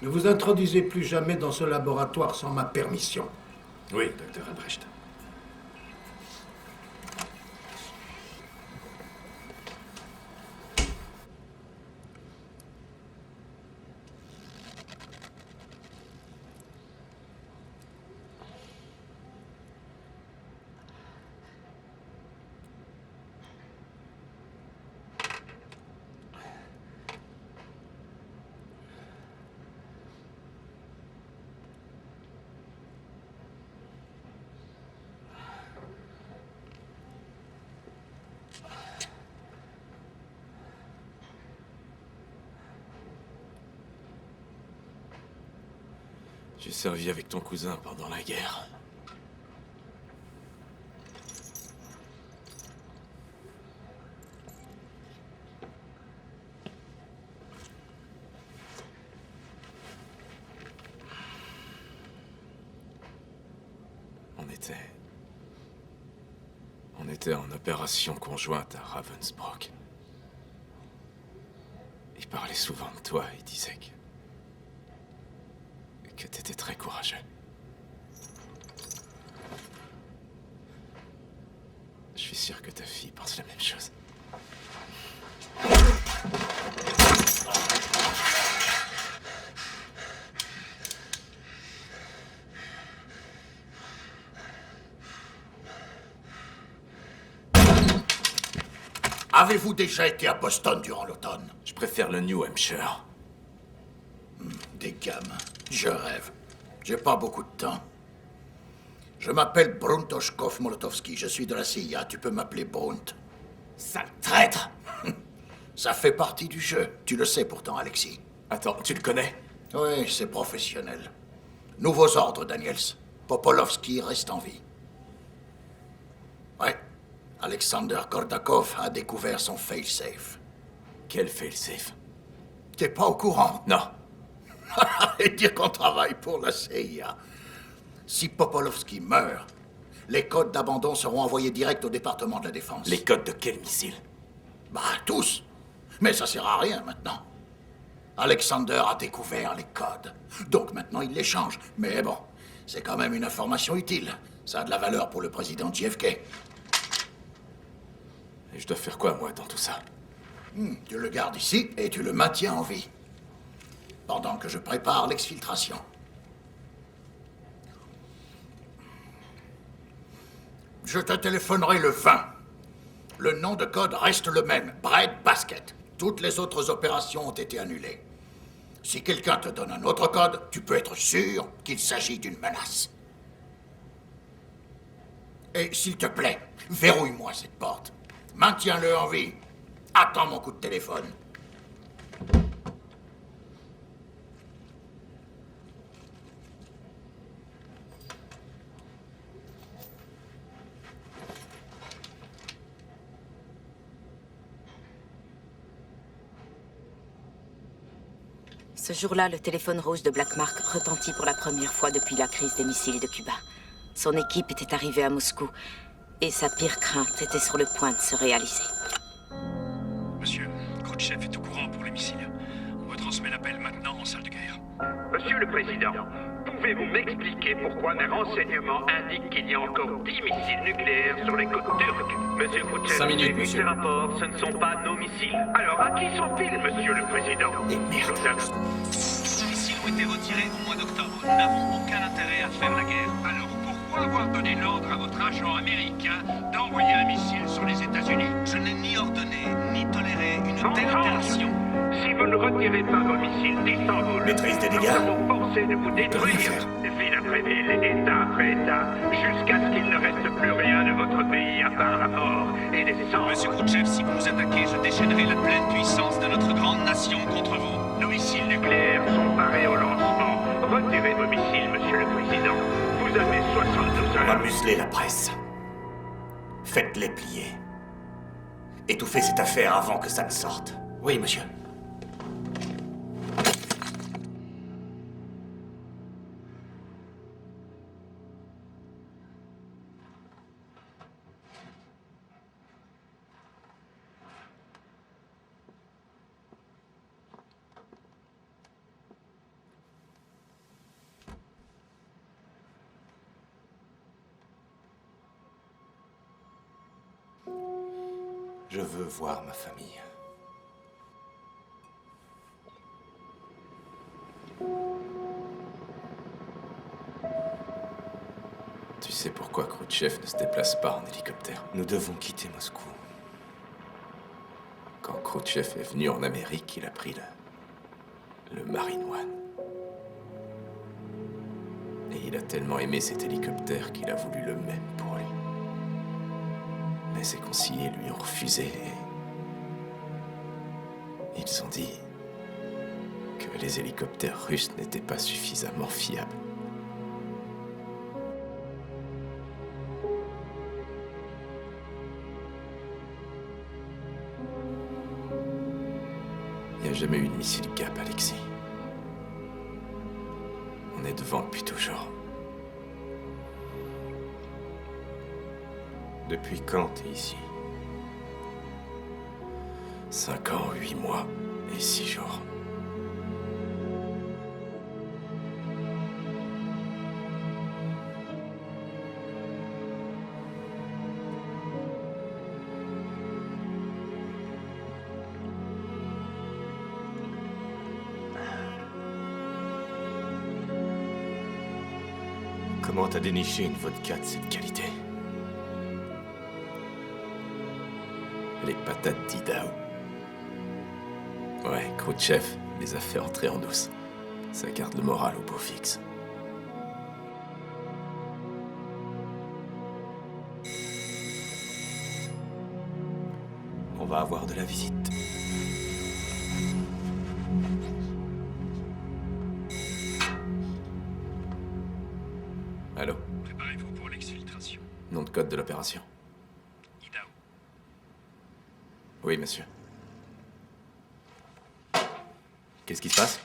H: ne vous introduisez plus jamais dans ce laboratoire sans ma permission.
E: Oui, docteur Albrecht.
J: J'ai servi avec ton cousin pendant la guerre. On était en opération conjointe à Ravensbrück. Il parlait souvent de toi, il disait que t'étais très courageux. Je suis sûr que ta fille pense la même chose.
K: Avez-vous déjà été à Boston durant l'automne?
J: Je préfère le New Hampshire.
K: Des gamins. Je rêve. J'ai pas beaucoup de temps. Je m'appelle Bruntoshkov Molotowski. Je suis de la CIA. Tu peux m'appeler Brunt.
J: Sale traître!
K: Ça fait partie du jeu. Tu le sais pourtant, Alexis.
J: Attends, tu le connais?
K: Oui, c'est professionnel. Nouveaux ordres, Daniels. Popolovski reste en vie. Ouais. Alexander Kordakov a découvert son fail-safe.
J: Quel fail-safe?
K: T'es pas au courant?
J: Non.
K: Et dire qu'on travaille pour la CIA. Si Popolovski meurt, les codes d'abandon seront envoyés direct au département de la Défense.
J: Les codes de quel missile?
K: Bah, tous. Mais ça sert à rien maintenant. Alexander a découvert les codes. Donc maintenant, il les change. Mais bon, c'est quand même une information utile. Ça a de la valeur pour le président JFK.
J: Et je dois faire quoi, moi, dans tout ça?
K: Tu le gardes ici et tu le maintiens en vie. Pendant que je prépare l'exfiltration. Je te téléphonerai le 20. Le nom de code reste le même, Bread Basket. Toutes les autres opérations ont été annulées. Si quelqu'un te donne un autre code, tu peux être sûr qu'il s'agit d'une menace. Et s'il te plaît, verrouille-moi cette porte. Maintiens-le en vie. Attends mon coup de téléphone.
C: Ce jour-là, le téléphone rouge de Black Mark retentit pour la première fois depuis la crise des missiles de Cuba. Son équipe était arrivée à Moscou, et sa pire crainte était sur le point de se réaliser.
E: Monsieur, Khrouchtchev est au courant pour les missiles. On veut transférer transmets l'appel maintenant en salle de guerre.
D: Monsieur le Président, pouvez-vous m'expliquer pourquoi mes renseignements indiquent qu'il y a encore 10 missiles nucléaires sur les côtes turques? Monsieur Khrouchtchev,
L: 5 minutes,
A: J'ai vu
L: monsieur.
A: ces rapports, ce ne sont pas nos missiles.
D: Alors à qui sont-ils, Monsieur le Président?
G: Et merde.
A: Ces missiles ont été retirés au mois d'octobre. Nous n'avons aucun intérêt à faire la guerre.
D: Alors pourquoi avoir donné l'ordre à votre agent américain d'envoyer un missile sur les États-Unis?
A: Je n'ai ni ordonné, ni toléré une
D: En
A: telle
D: France,
A: opération.
D: si vous ne retirez pas vos missiles d'Istanbul,
G: Maîtrise des
D: nous
G: dégâts.
D: serons forcés de vous détruire, ville après ville, État après État, jusqu'à ce qu'il ne reste plus rien de votre pays à part la mort et les cendres.
A: Monsieur Khrouchtchev, si vous nous attaquez, je déchaînerai la pleine puissance de notre grande nation contre vous.
D: Nos missiles nucléaires sont parés au lancement. Retirez vos missiles, Monsieur le Président. Vous avez 72
G: On va
D: heures.
G: museler la presse. Faites-les plier. Étouffez cette affaire avant que ça ne sorte.
I: Oui, monsieur.
J: Je veux voir ma famille. Tu sais pourquoi Khrouchtchev ne se déplace pas en hélicoptère? Nous devons quitter Moscou. Quand Khrouchtchev est venu en Amérique, il a pris le Marine One. Et il a tellement aimé cet hélicoptère qu'il a voulu le même pour lui. Mais ses conseillers lui ont refusé et ils ont dit que les hélicoptères russes n'étaient pas suffisamment fiables. Il n'y a jamais eu de missile Gap, Alexis. On est devant depuis toujours. Depuis quand t'es ici? 5 ans, 8 mois et 6 jours. Comment t'as déniché une vodka de cette qualité? Les patates d'Idaho. Ouais, Khrouchtchev les a fait entrer en douce. Ça garde le moral au beau fixe. On va avoir de la visite. Allô?
E: Préparez-vous pour l'exfiltration.
J: Nom de code de l'opération?
E: Idaho.
J: Oui, monsieur. Qu'est-ce qui se passe?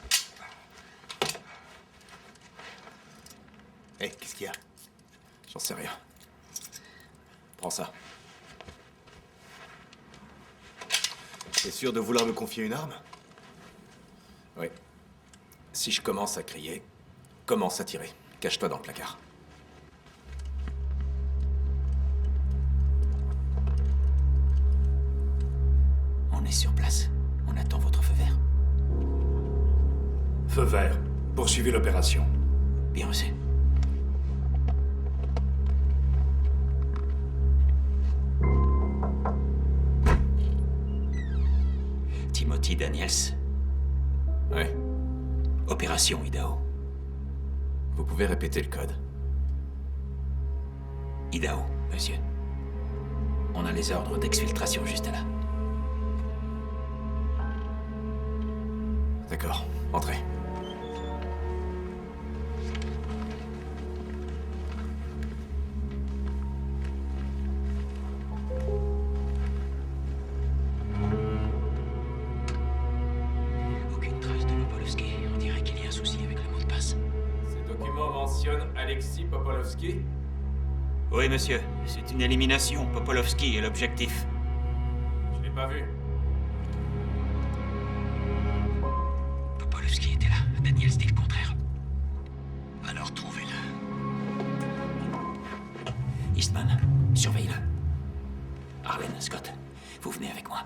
J: Hé, qu'est-ce qu'il y a? J'en sais rien. Prends ça. T'es sûr de vouloir me confier une arme? Oui. Si je commence à crier, commence à tirer. Cache-toi dans le placard.
B: On est sur place. On attend votre feu vert.
E: Feu vert. Poursuivez l'opération.
B: Bien reçu. Timothy Daniels.
J: Ouais.
B: Opération Idaho.
J: Vous pouvez répéter le code?
B: Idaho, monsieur. On a les ordres d'exfiltration juste là.
J: D'accord. Entrez.
B: Aucune trace de Popolovski. On dirait qu'il y a un souci avec le mot de passe.
J: Ces documents mentionnent Alexis Popolovski?
B: Oui, monsieur. C'est une élimination. Popolovski est l'objectif.
J: Je l'ai pas vu.
B: Surveille-le. Harlan, Scott, vous venez avec moi.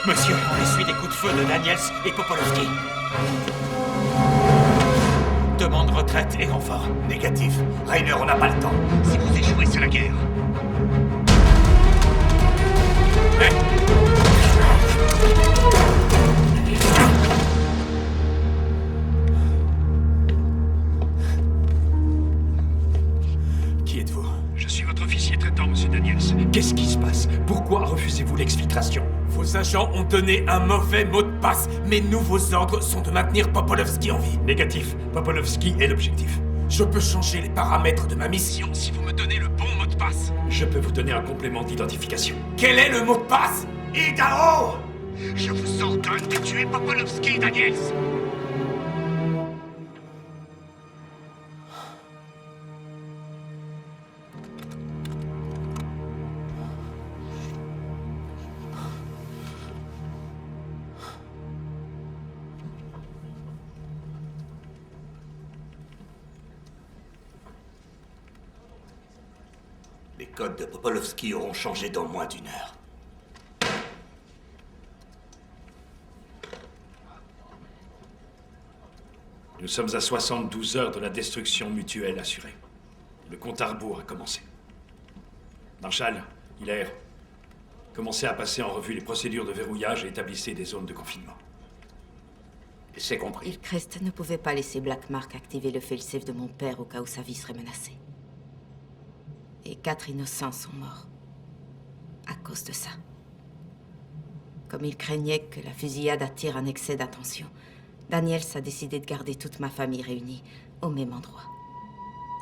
M: Monsieur, on essuie des coups de feu de Daniels et Popolovski. Demande retraite et renfort.
G: Négatif. Rainer, on n'a pas le temps.
E: Si vous échouez, c'est la guerre.
F: Qui êtes-vous?
E: Je suis votre officier traitant, monsieur Daniels.
L: Qu'est-ce qui se passe? Pourquoi refusez-vous l'exfiltration?
F: Vos agents ont donné un mauvais mot de passe. Mes nouveaux ordres sont de maintenir Popolovski en vie.
E: Négatif. Popolovski est l'objectif.
F: Je peux changer les paramètres de ma mission si vous me donnez le bon mot de passe.
E: Je peux vous donner un complément d'identification.
F: Quel est le mot de passe?
G: Idaho!
E: Je vous ordonne de tuer Popolovski, Daniels.
G: Les codes de Popolovski auront changé dans moins d'une heure.
E: Nous sommes à 72 heures de la destruction mutuelle assurée. Le compte à rebours a commencé. Marshall, Hilaire, commencez à passer en revue les procédures de verrouillage et établissez des zones de confinement.
I: C'est compris.
C: Hillcrest ne pouvait pas laisser Blackmark activer le failsafe de mon père au cas où sa vie serait menacée. Et 4 innocents sont morts. À cause de ça. Comme il craignait que la fusillade attire un excès d'attention, Daniels a décidé de garder toute ma famille réunie au même endroit.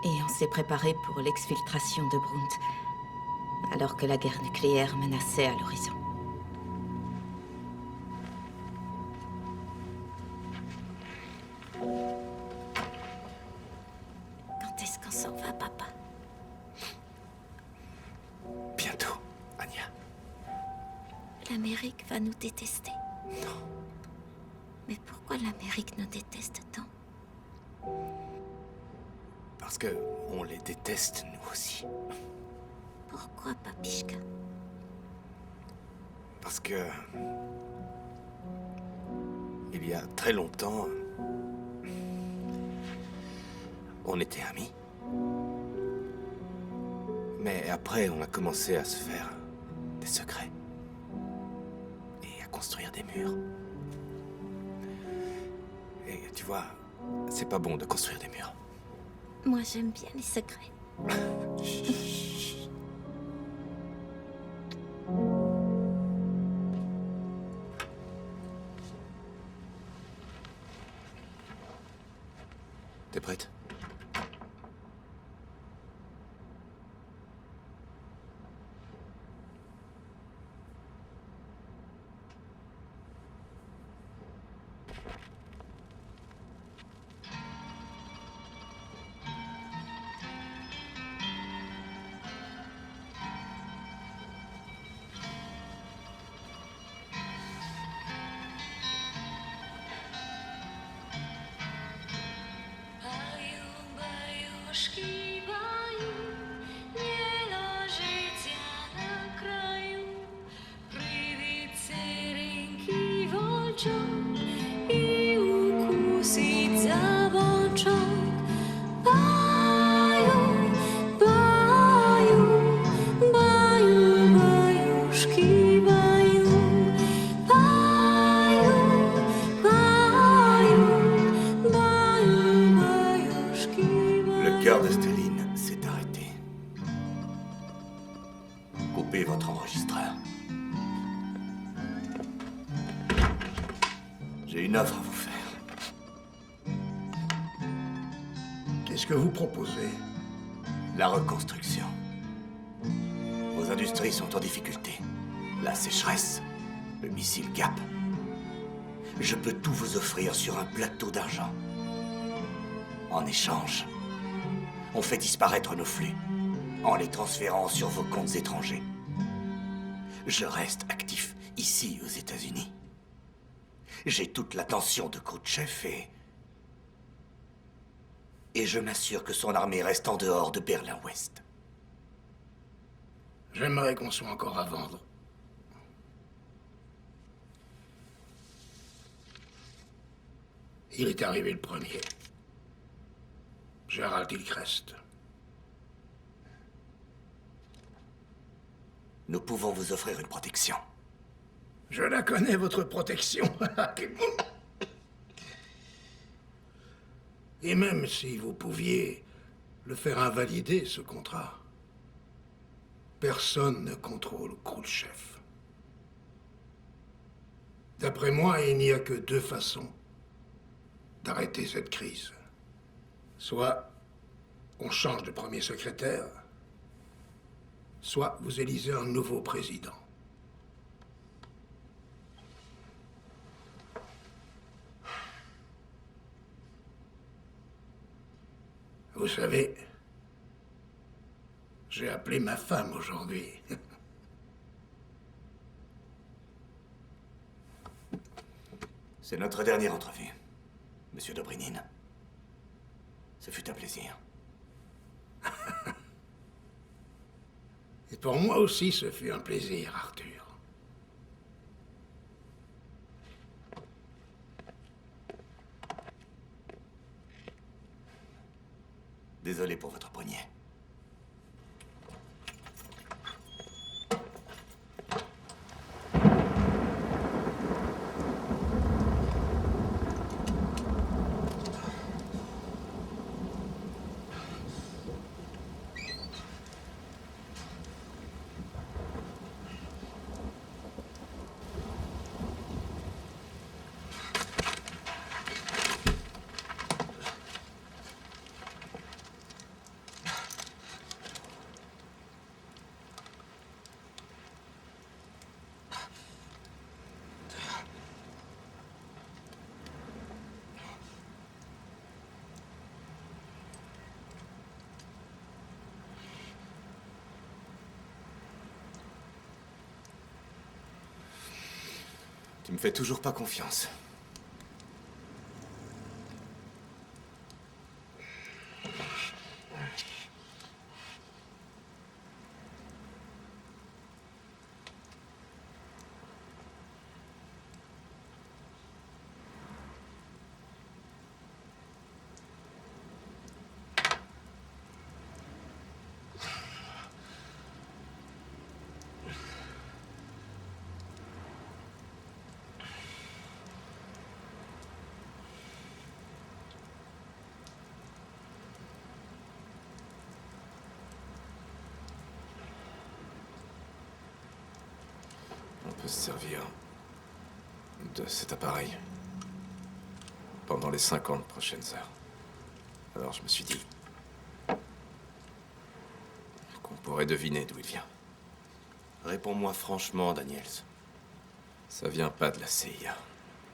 C: Et on s'est préparé pour l'exfiltration de Brunt, alors que la guerre nucléaire menaçait à l'horizon. Quand est-ce qu'on s'en va, papa?
J: Bientôt, Anya.
C: L'Amérique va nous détester. Non. Mais pourquoi l'Amérique nous déteste tant?
J: Parce que on les déteste, nous aussi.
C: Pourquoi, Papichka?
J: Parce que... il y a très longtemps... on était amis. Mais après, on a commencé à se faire des secrets. Et à construire des murs. Et tu vois, c'est pas bon de construire des murs.
C: Moi, j'aime bien les secrets.
J: T'es prête?
G: erreur. J'ai une offre à vous faire.
H: Qu'est-ce que vous proposez?
G: La reconstruction. Vos industries sont en difficulté. La sécheresse, le missile Gap. Je peux tout vous offrir sur un plateau d'argent. En échange, on fait disparaître nos flux en les transférant sur vos comptes étrangers. Je reste actif ici aux États-Unis. J'ai toute l'attention de Khrouchtchev et je m'assure que son armée reste en dehors de Berlin-Ouest.
H: J'aimerais qu'on soit encore à vendre. Il est arrivé le premier. Gérald Hillcrest.
G: Nous pouvons vous offrir une protection.
H: Je la connais, votre protection. Et même si vous pouviez le faire invalider, ce contrat, personne ne contrôle Khrouchtchev. D'après moi, il n'y a que deux façons d'arrêter cette crise. Soit on change de premier secrétaire, soit vous élisez un nouveau président. Vous savez, j'ai appelé ma femme aujourd'hui.
G: C'est notre dernière entrevue, Monsieur Dobrynin. Ce fut un plaisir.
H: Et pour moi aussi, ce fut un plaisir, Arthur.
G: Désolé pour votre poignet.
J: Tu me fais toujours pas confiance. On peut se servir de cet appareil pendant les 50 prochaines heures. Alors je me suis dit qu'on pourrait deviner d'où il vient.
I: Réponds-moi franchement, Daniels.
J: Ça vient pas de la CIA.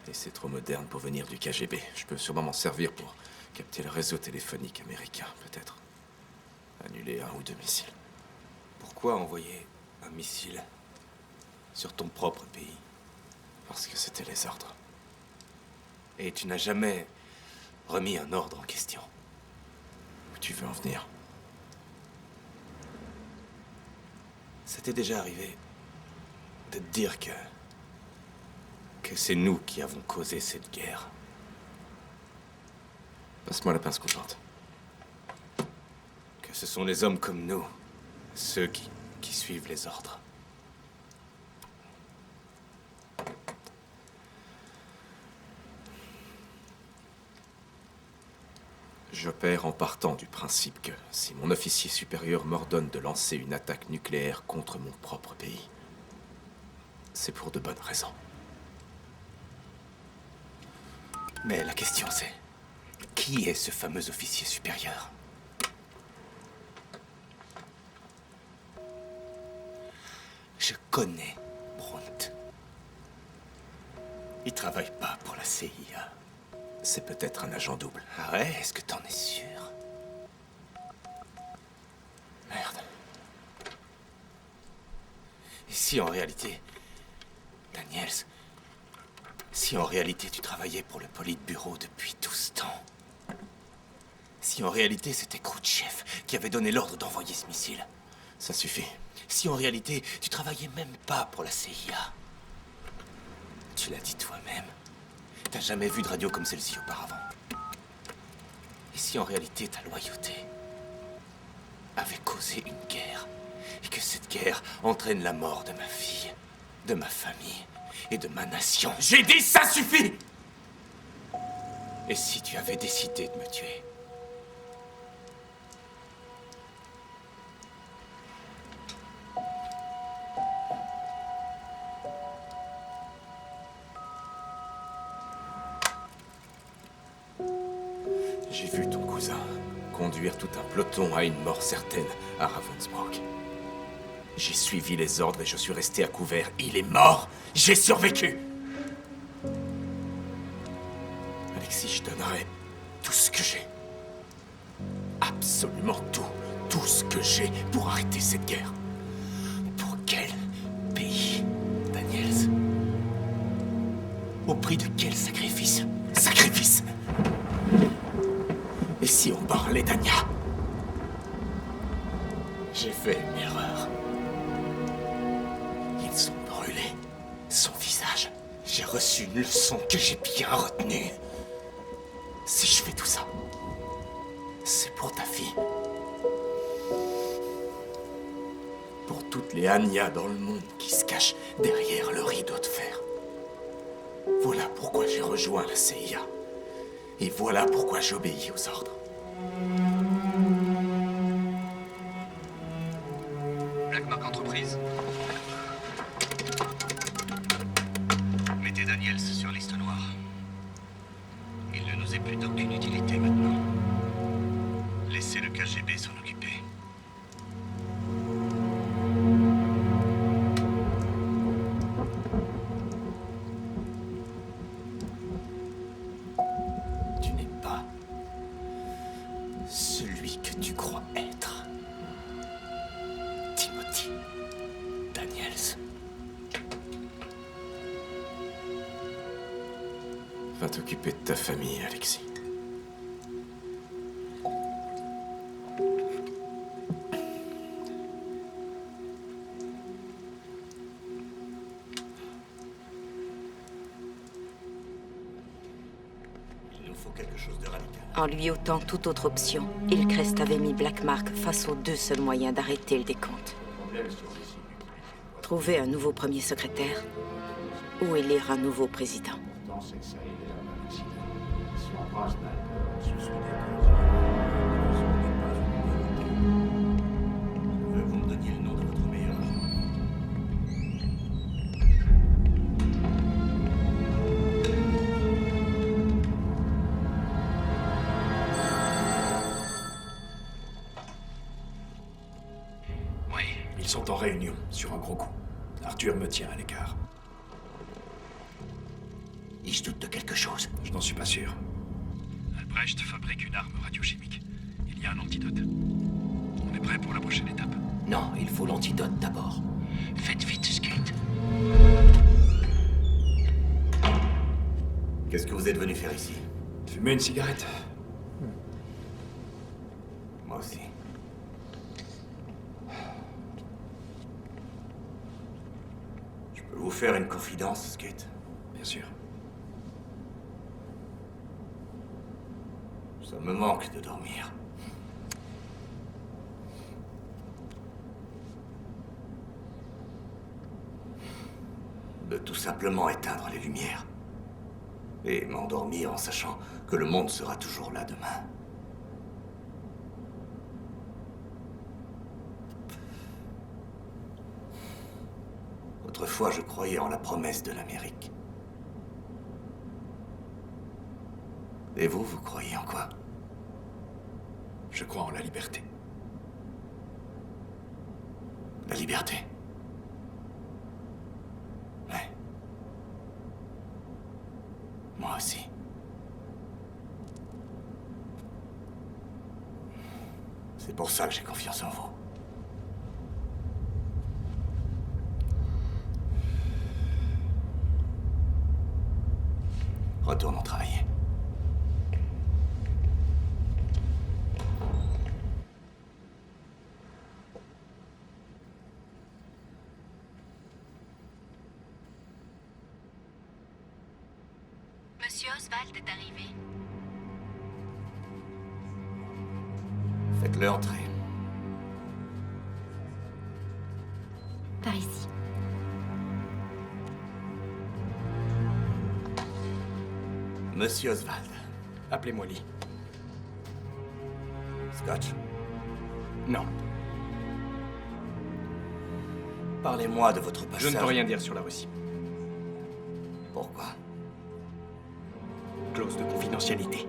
J: Et c'est trop moderne pour venir du KGB. Je peux sûrement m'en servir pour capter le réseau téléphonique américain, peut-être. Annuler un ou deux missiles.
I: Pourquoi envoyer un missile sur ton propre pays?
J: Parce que c'était les ordres.
I: Et tu n'as jamais remis un ordre en question.
J: Où tu veux en venir?
I: Ça t'est déjà arrivé de te dire que c'est nous qui avons causé cette guerre?
J: Passe-moi la pince coupante.
I: Que ce sont les hommes comme nous, ceux qui suivent les ordres.
J: J'opère en partant du principe que si mon officier supérieur m'ordonne de lancer une attaque nucléaire contre mon propre pays, c'est pour de bonnes raisons. Mais la question c'est, qui est ce fameux officier supérieur? Je connais Brunt. Il travaille pas pour la CIA. C'est peut-être un agent double. Ah ouais? Est-ce que t'en es sûr? Merde. Et si en réalité... Daniels... Si en réalité tu travaillais pour le Politburo depuis tout ce temps? Si en réalité c'était Khrouchtchev qui avait donné l'ordre d'envoyer ce missile? Ça suffit. Si en réalité tu travaillais même pas pour la CIA? Tu l'as dit toi-même. T'as jamais vu de radio comme celle-ci auparavant. Et si en réalité ta loyauté avait causé une guerre, et que cette guerre entraîne la mort de ma fille, de ma famille et de ma nation? J'ai dit ça suffit! Et si tu avais décidé de me tuer? J'ai vu ton cousin conduire tout un peloton à une mort certaine à Ravensbrück. J'ai suivi les ordres et je suis resté à couvert. Il est mort. J'ai survécu. Alexis, je donnerai tout ce que j'ai. Absolument tout. Tout ce que j'ai pour arrêter cette guerre. Pour quel pays, Daniels? Au prix de quel sacrifice? Sacrifice! Et si on parlait d'Anya? J'ai fait une erreur. Ils ont brûlé son visage. J'ai reçu une leçon que j'ai bien retenue. Si je fais tout ça, c'est pour ta fille. Pour toutes les Anya dans le monde qui se cachent derrière le rideau de fer. Voilà pourquoi j'ai rejoint la CIA. Et voilà pourquoi j'obéis aux ordres.
N: Blackmark Entreprise. Mettez Daniels sur liste noire. Il ne nous est plus d'aucune utilité maintenant. Laissez le KGB s'en occuper.
J: Tu n'es pas celui que tu crois être. Timothy Daniels. Va t'occuper de ta famille, Alexis.
G: Il nous faut quelque chose de radical.
C: En lui ôtant toute autre option, Hillcrest avait mis Blackmark face aux deux seuls moyens d'arrêter le décompte. Trouver un nouveau premier secrétaire ou élire un nouveau président.
G: Je veux que vous me donniez le nom de votre meilleur agent.
E: Oui, ils sont en réunion, sur un gros coup. Arthur me tient à l'écart.
I: Et je doute de quelque chose.
E: Je n'en suis pas sûr. Albrecht fabrique une arme radiochimique. Il y a un antidote. On est prêt pour la prochaine étape.
I: Non, il faut l'antidote d'abord. Faites vite, Skate.
G: Qu'est-ce que vous êtes venu faire ici?
E: Fumer une cigarette.
G: Moi aussi. Je peux vous faire une confidence, Skate?
E: Bien sûr.
G: Ça me manque de dormir. De tout simplement éteindre les lumières. Et m'endormir en sachant que le monde sera toujours là demain. Autrefois, je croyais en la promesse de l'Amérique. Et vous, vous croyez en quoi?
L: Je crois en la liberté.
G: La liberté? Ouais. Moi aussi. C'est pour ça que j'ai confiance en vous. Retournons travailler.
O: Monsieur Oswald est arrivé.
G: Faites-le entrer.
O: Par ici.
G: Monsieur Oswald.
L: Appelez-moi Lee.
G: Scotch?
L: Non.
G: Parlez-moi de votre passage.
L: Je ne peux rien dire sur la Russie.
G: Pourquoi?
L: Clause de confidentialité.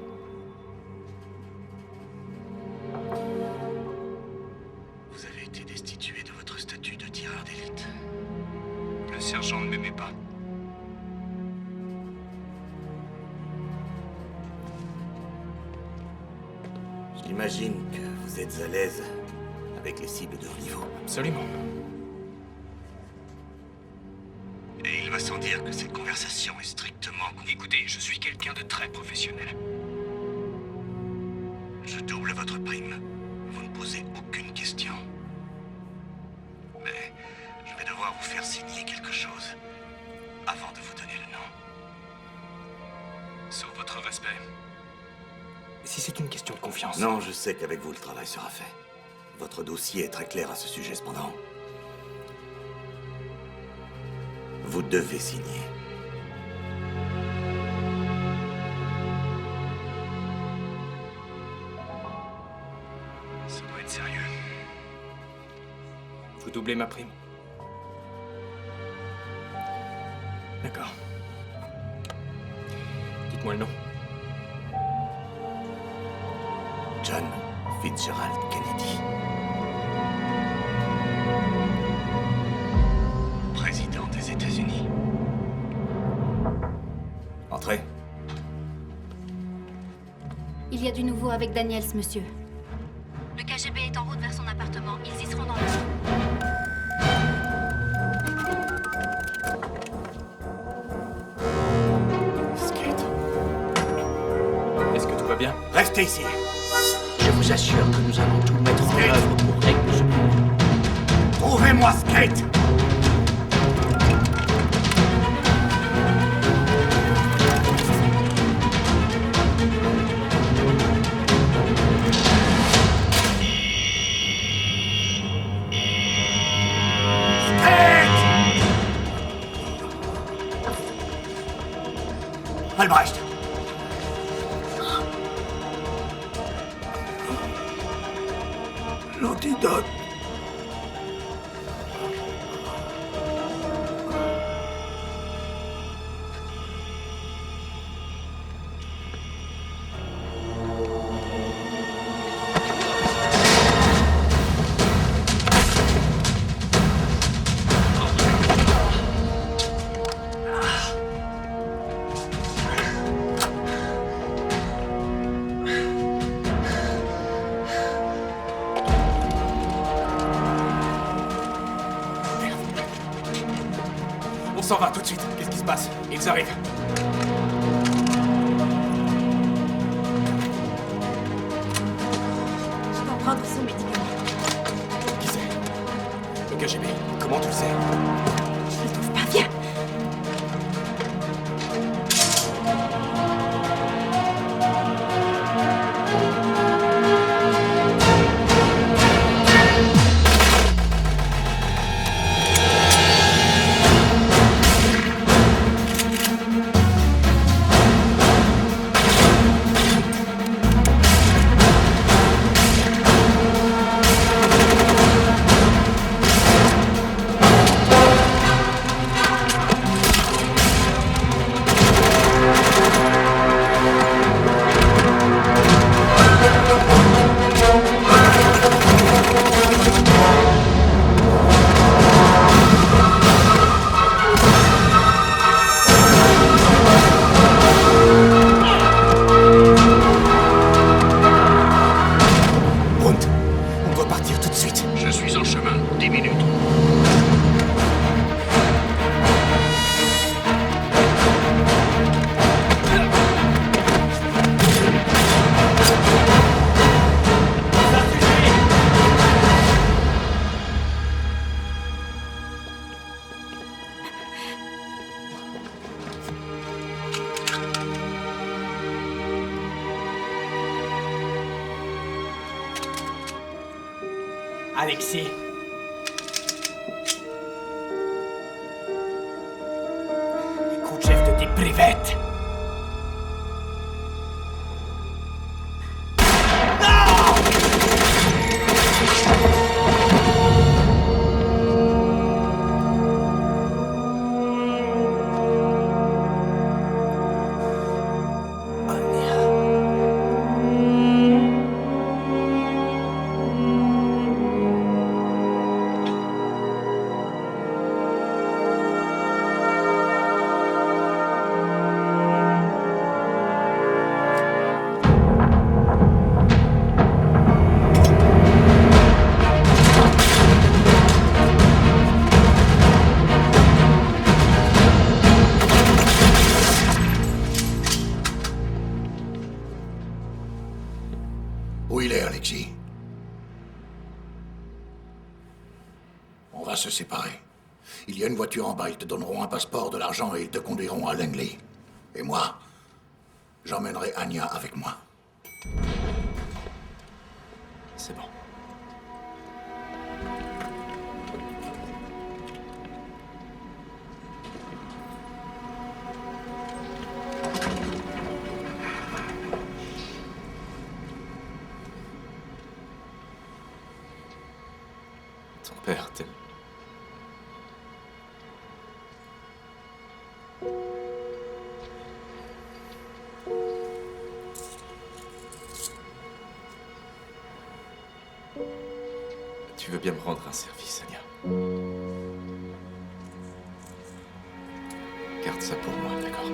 N: Vous avez été destitué de votre statut de tireur d'élite. Le sergent ne m'aimait pas.
G: J'imagine que vous êtes à l'aise avec les cibles de haut niveau.
L: Absolument.
N: Et il va sans dire que cette conversation est strictement...
E: Écoutez, je suis quelqu'un de très professionnel.
N: Je double votre prime. Vous ne posez aucune question. Mais je vais devoir vous faire signer quelque chose avant de vous donner le nom.
E: Sur votre respect.
L: Si c'est une question de confiance...
G: Non, je sais qu'avec vous, le travail sera fait. Votre dossier est très clair à ce sujet, cependant. Vous devez signer.
E: Ça doit être sérieux.
L: Vous doublez ma prime. D'accord. Dites-moi le nom.
G: John Fitzgerald Kennedy.
N: Président des États-Unis.
G: Entrez.
O: Il y a du nouveau avec Daniels, monsieur. Le KGB est en route vers son appartement. Ils y seront dans l'heure.
G: Skate.
L: Est-ce que tout va bien?
G: Restez ici.
I: Je vous assure que nous allons tout mettre en œuvre pour régler ce problème.
G: Trouvez-moi Skate. Albrecht.
H: L'antidote.
L: On s'en va tout de suite. Qu'est-ce qui se passe? Ils arrivent.
C: Je dois prendre son médicament.
L: Qui c'est? Le KGB. Comment tu le sais?
C: Je le trouve pas. Viens.
L: Alexis. Khrouchtchev te dit privette.
K: Où il est, Alexis? On va se séparer. Il y a une voiture en bas, ils te donneront un passeport, de l'argent et ils te conduiront à Langley. Et moi, j'emmènerai Anya avec moi.
J: C'est bon. Ton père t'aime. Tu veux bien me rendre un service, Anya? Garde ça pour moi, d'accord?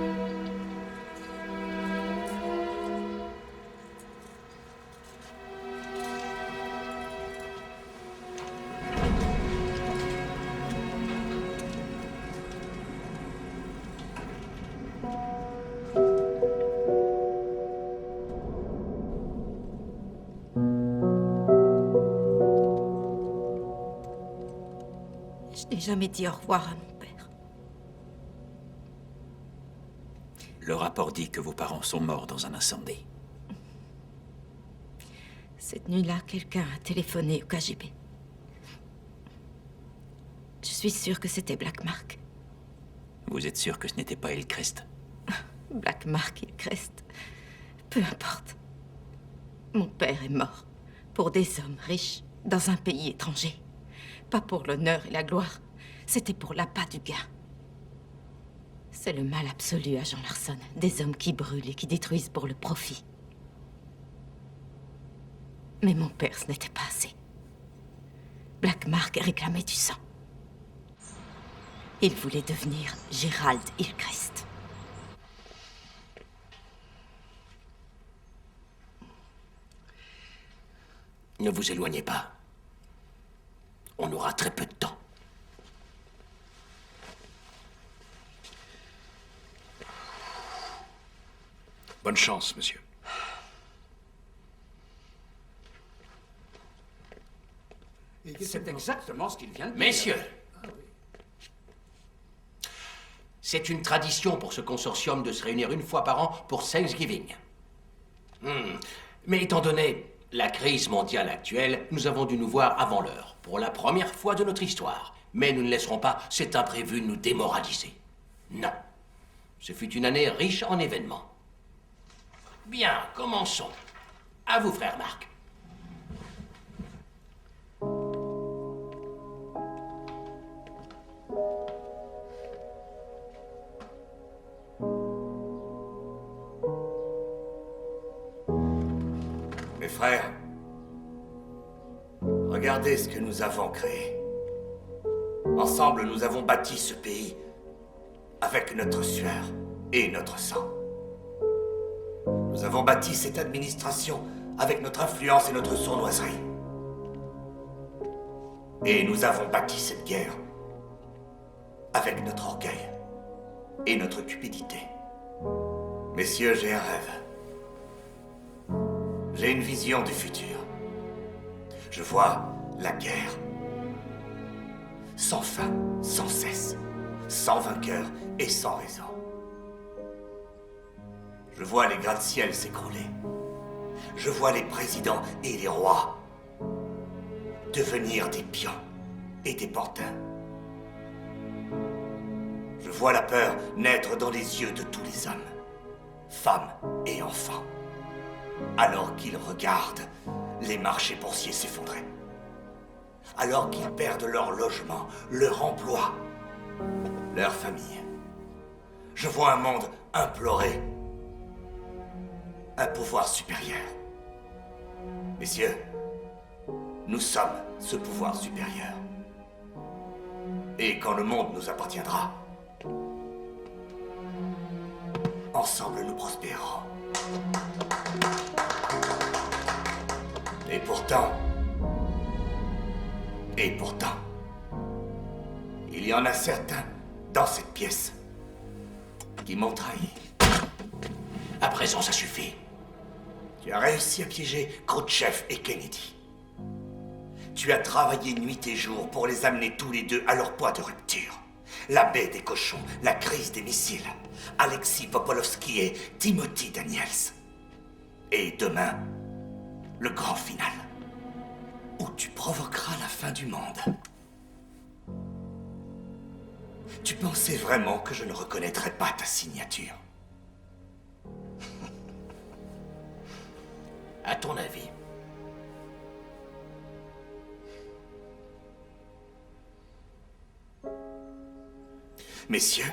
C: Je n'ai jamais dit au revoir à mon père.
B: Le rapport dit que vos parents sont morts dans un incendie.
C: Cette nuit-là, quelqu'un a téléphoné au KGB. Je suis sûre que c'était Black Mark.
B: Vous êtes sûr que ce n'était pas Hillcrest?
C: Black Mark, Hillcrest. Peu importe. Mon père est mort. Pour des hommes riches, dans un pays étranger. Pas pour l'honneur et la gloire. C'était pour l'appât du gain. C'est le mal absolu, agent Larson. Des hommes qui brûlent et qui détruisent pour le profit. Mais mon père, ce n'était pas assez. Black Mark réclamait du sang. Il voulait devenir Gerald Hillcrest.
I: Ne vous éloignez pas. On aura très peu de temps.
E: Bonne chance, monsieur.
I: C'est exactement ce qu'il vient de dire. Messieurs, c'est une tradition pour ce consortium de se réunir une fois par an pour Thanksgiving. Mais étant donné la crise mondiale actuelle, nous avons dû nous voir avant l'heure, pour la première fois de notre histoire. Mais nous ne laisserons pas cet imprévu nous démoraliser. Non. Ce fut une année riche en événements. Bien, commençons. À vous, frère Marc.
G: Mes frères, regardez ce que nous avons créé. Ensemble, nous avons bâti ce pays avec notre sueur et notre sang. Nous avons bâti cette administration avec notre influence et notre sournoiserie. Et nous avons bâti cette guerre avec notre orgueil et notre cupidité. Messieurs, j'ai un rêve. J'ai une vision du futur. Je vois la guerre. Sans fin, sans cesse, sans vainqueur et sans raison. Je vois les gratte-ciel s'écrouler. Je vois les présidents et les rois devenir des pions et des pantins. Je vois la peur naître dans les yeux de tous les hommes, femmes et enfants, alors qu'ils regardent les marchés boursiers s'effondrer, alors qu'ils perdent leur logement, leur emploi, leur famille. Je vois un monde implorer un pouvoir supérieur. Messieurs, nous sommes ce pouvoir supérieur. Et quand le monde nous appartiendra, ensemble nous prospérerons. Et pourtant, il y en a certains dans cette pièce qui m'ont trahi.
I: À présent, ça suffit.
G: Tu as réussi à piéger Khrouchtchev et Kennedy. Tu as travaillé nuit et jour pour les amener tous les deux à leur point de rupture. La baie des cochons, la crise des missiles, Alexis Popolovski et Timothy Daniels. Et demain, le grand final, où tu provoqueras la fin du monde. Tu pensais vraiment que je ne reconnaîtrais pas ta signature?
I: À ton avis?
G: Messieurs,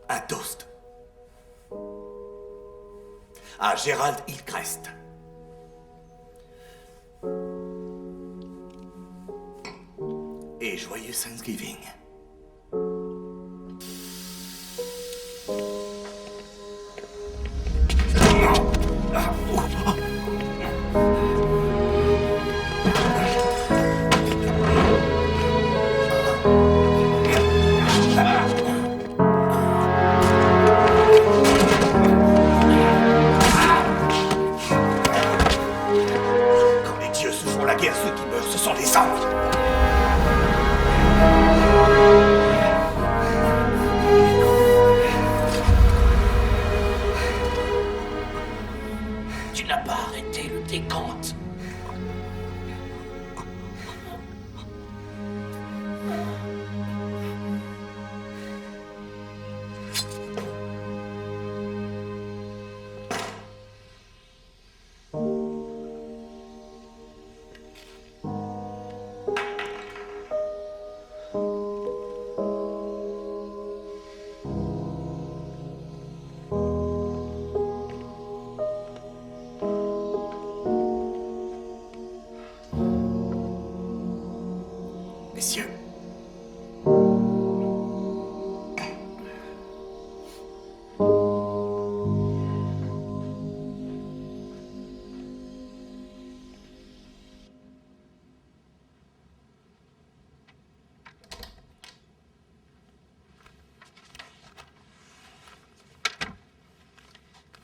G: un toast à Gerald Hillcrest. Et joyeux Thanksgiving. Quand les dieux se font la guerre, ceux qui meurent, ce sont les anges.
I: Tu n'as pas arrêté le décompte.
G: Messieurs,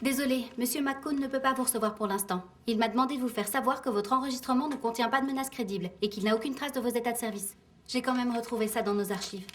O: Désolé, Monsieur McCone ne peut pas vous recevoir pour l'instant. Il m'a demandé de vous faire savoir que votre enregistrement ne contient pas de menaces crédibles et qu'il n'a aucune trace de vos états de service. J'ai quand même retrouvé ça dans nos archives.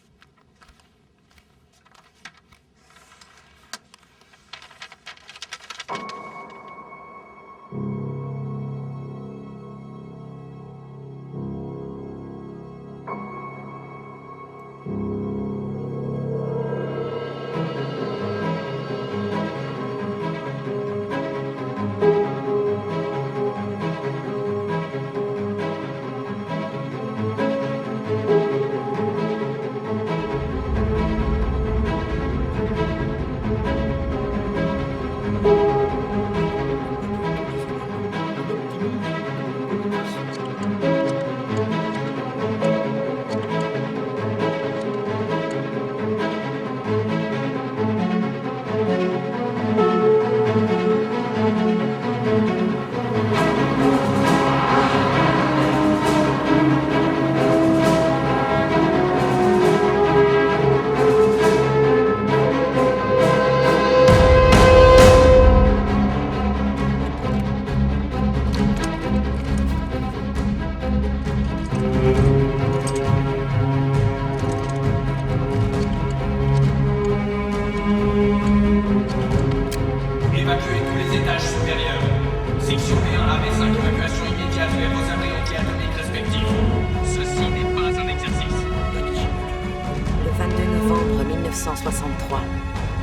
C: 1963,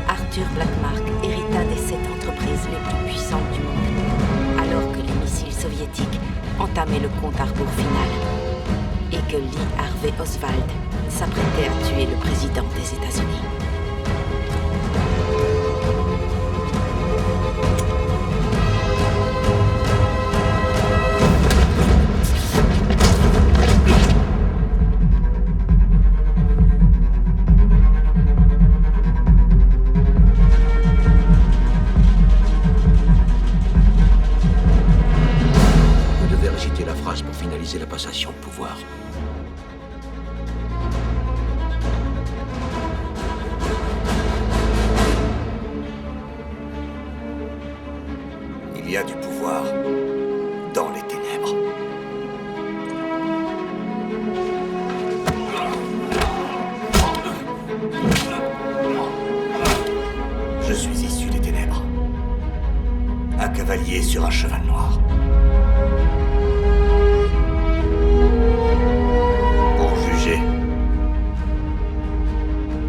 C: Arthur Blackmark hérita des 7 entreprises les plus puissantes du monde, alors que les missiles soviétiques entamaient le compte à rebours final et que Lee Harvey Oswald s'apprêtait à tuer le président des États-Unis.
I: Pour finaliser la passation de pouvoir.
G: Il y a du pouvoir dans les ténèbres. Je suis issu des ténèbres. Un cavalier sur un cheval noir.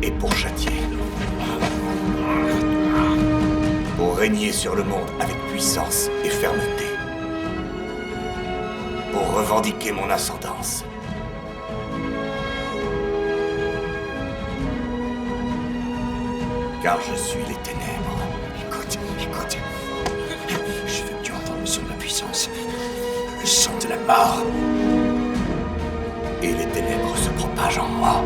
G: Et pour châtier. Pour régner sur le monde avec puissance et fermeté. Pour revendiquer mon ascendance. Car je suis les ténèbres.
K: Écoute. Je veux que tu entendes le son de la puissance. Le son de la mort.
G: Et les ténèbres se propagent en moi.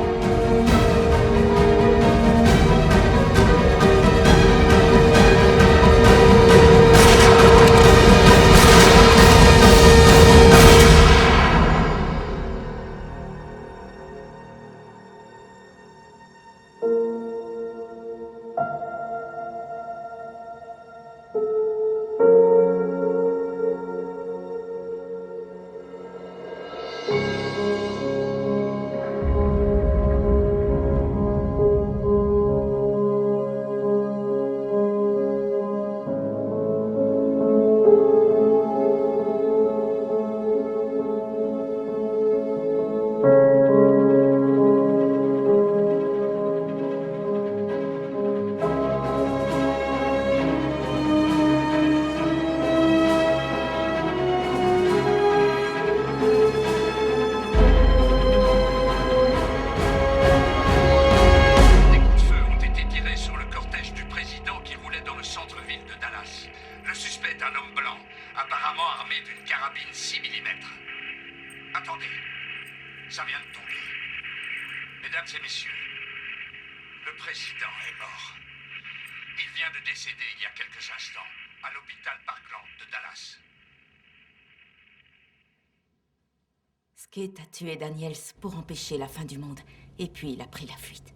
C: Skate a tué Daniels pour empêcher la fin du monde, et puis il a pris la fuite.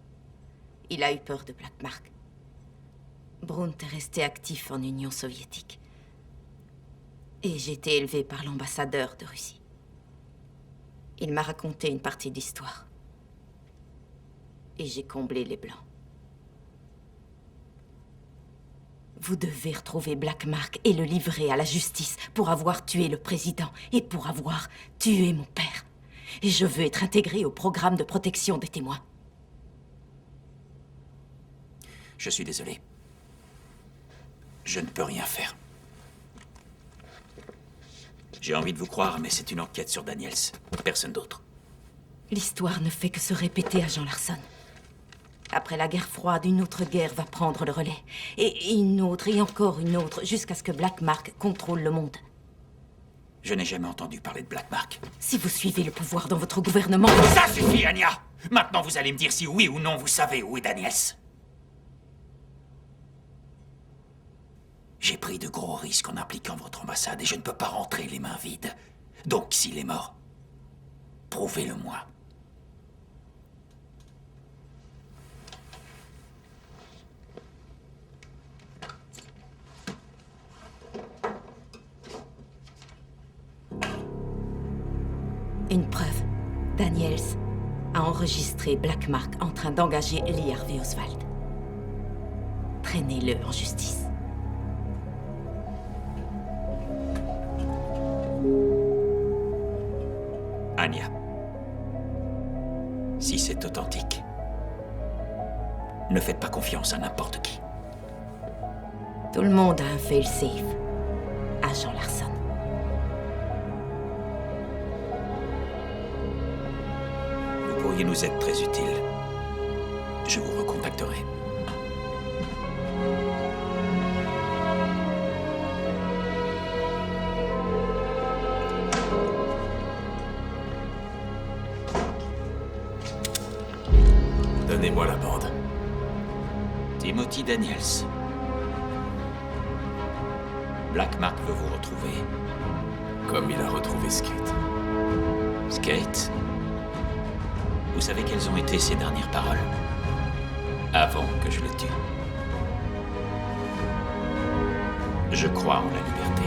C: Il a eu peur de Blackmark. Brunt est resté actif en Union soviétique. Et j'ai été élevé par l'ambassadeur de Russie. Il m'a raconté une partie d'histoire. Et j'ai comblé les blancs. Vous devez retrouver Blackmark et le livrer à la justice pour avoir tué le président et pour avoir tué mon père. Et je veux être intégré au programme de protection des témoins.
B: Je suis désolé. Je ne peux rien faire. J'ai envie de vous croire, mais c'est une enquête sur Daniels. Personne d'autre.
C: L'histoire ne fait que se répéter, agent Larson. Après la guerre froide, une autre guerre va prendre le relais. Et une autre, et encore une autre, jusqu'à ce que Blackmark contrôle le monde.
B: Je n'ai jamais entendu parler de Blackmark.
C: Si vous suivez le pouvoir dans votre gouvernement...
B: Ça suffit, Anya! Maintenant, vous allez me dire si oui ou non vous savez où est Daniels. J'ai pris de gros risques en impliquant votre ambassade et je ne peux pas rentrer les mains vides. Donc, s'il est mort, prouvez-le-moi.
C: Une preuve. Daniels a enregistré Blackmark en train d'engager Lee Harvey Oswald. Traînez-le en justice.
B: Anya, si c'est authentique, Ne faites pas confiance à n'importe qui.
C: Tout le monde a un fail-safe. Agent Larson.
B: Vous pourriez nous être très utile. Je vous recontacterai.
J: Donnez-moi la bande.
B: Timothy Daniels. Black Mark veut vous retrouver.
J: Comme il a retrouvé Skate.
B: Skate? Vous savez quelles ont été ses dernières paroles? Avant que je le tue. Je crois en la liberté.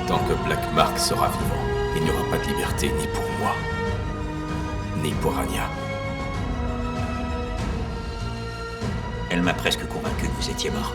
J: Tant que Black Mark sera vivant, il n'y aura pas de liberté ni pour moi, ni pour Anya.
B: Elle m'a presque convaincu que vous étiez mort.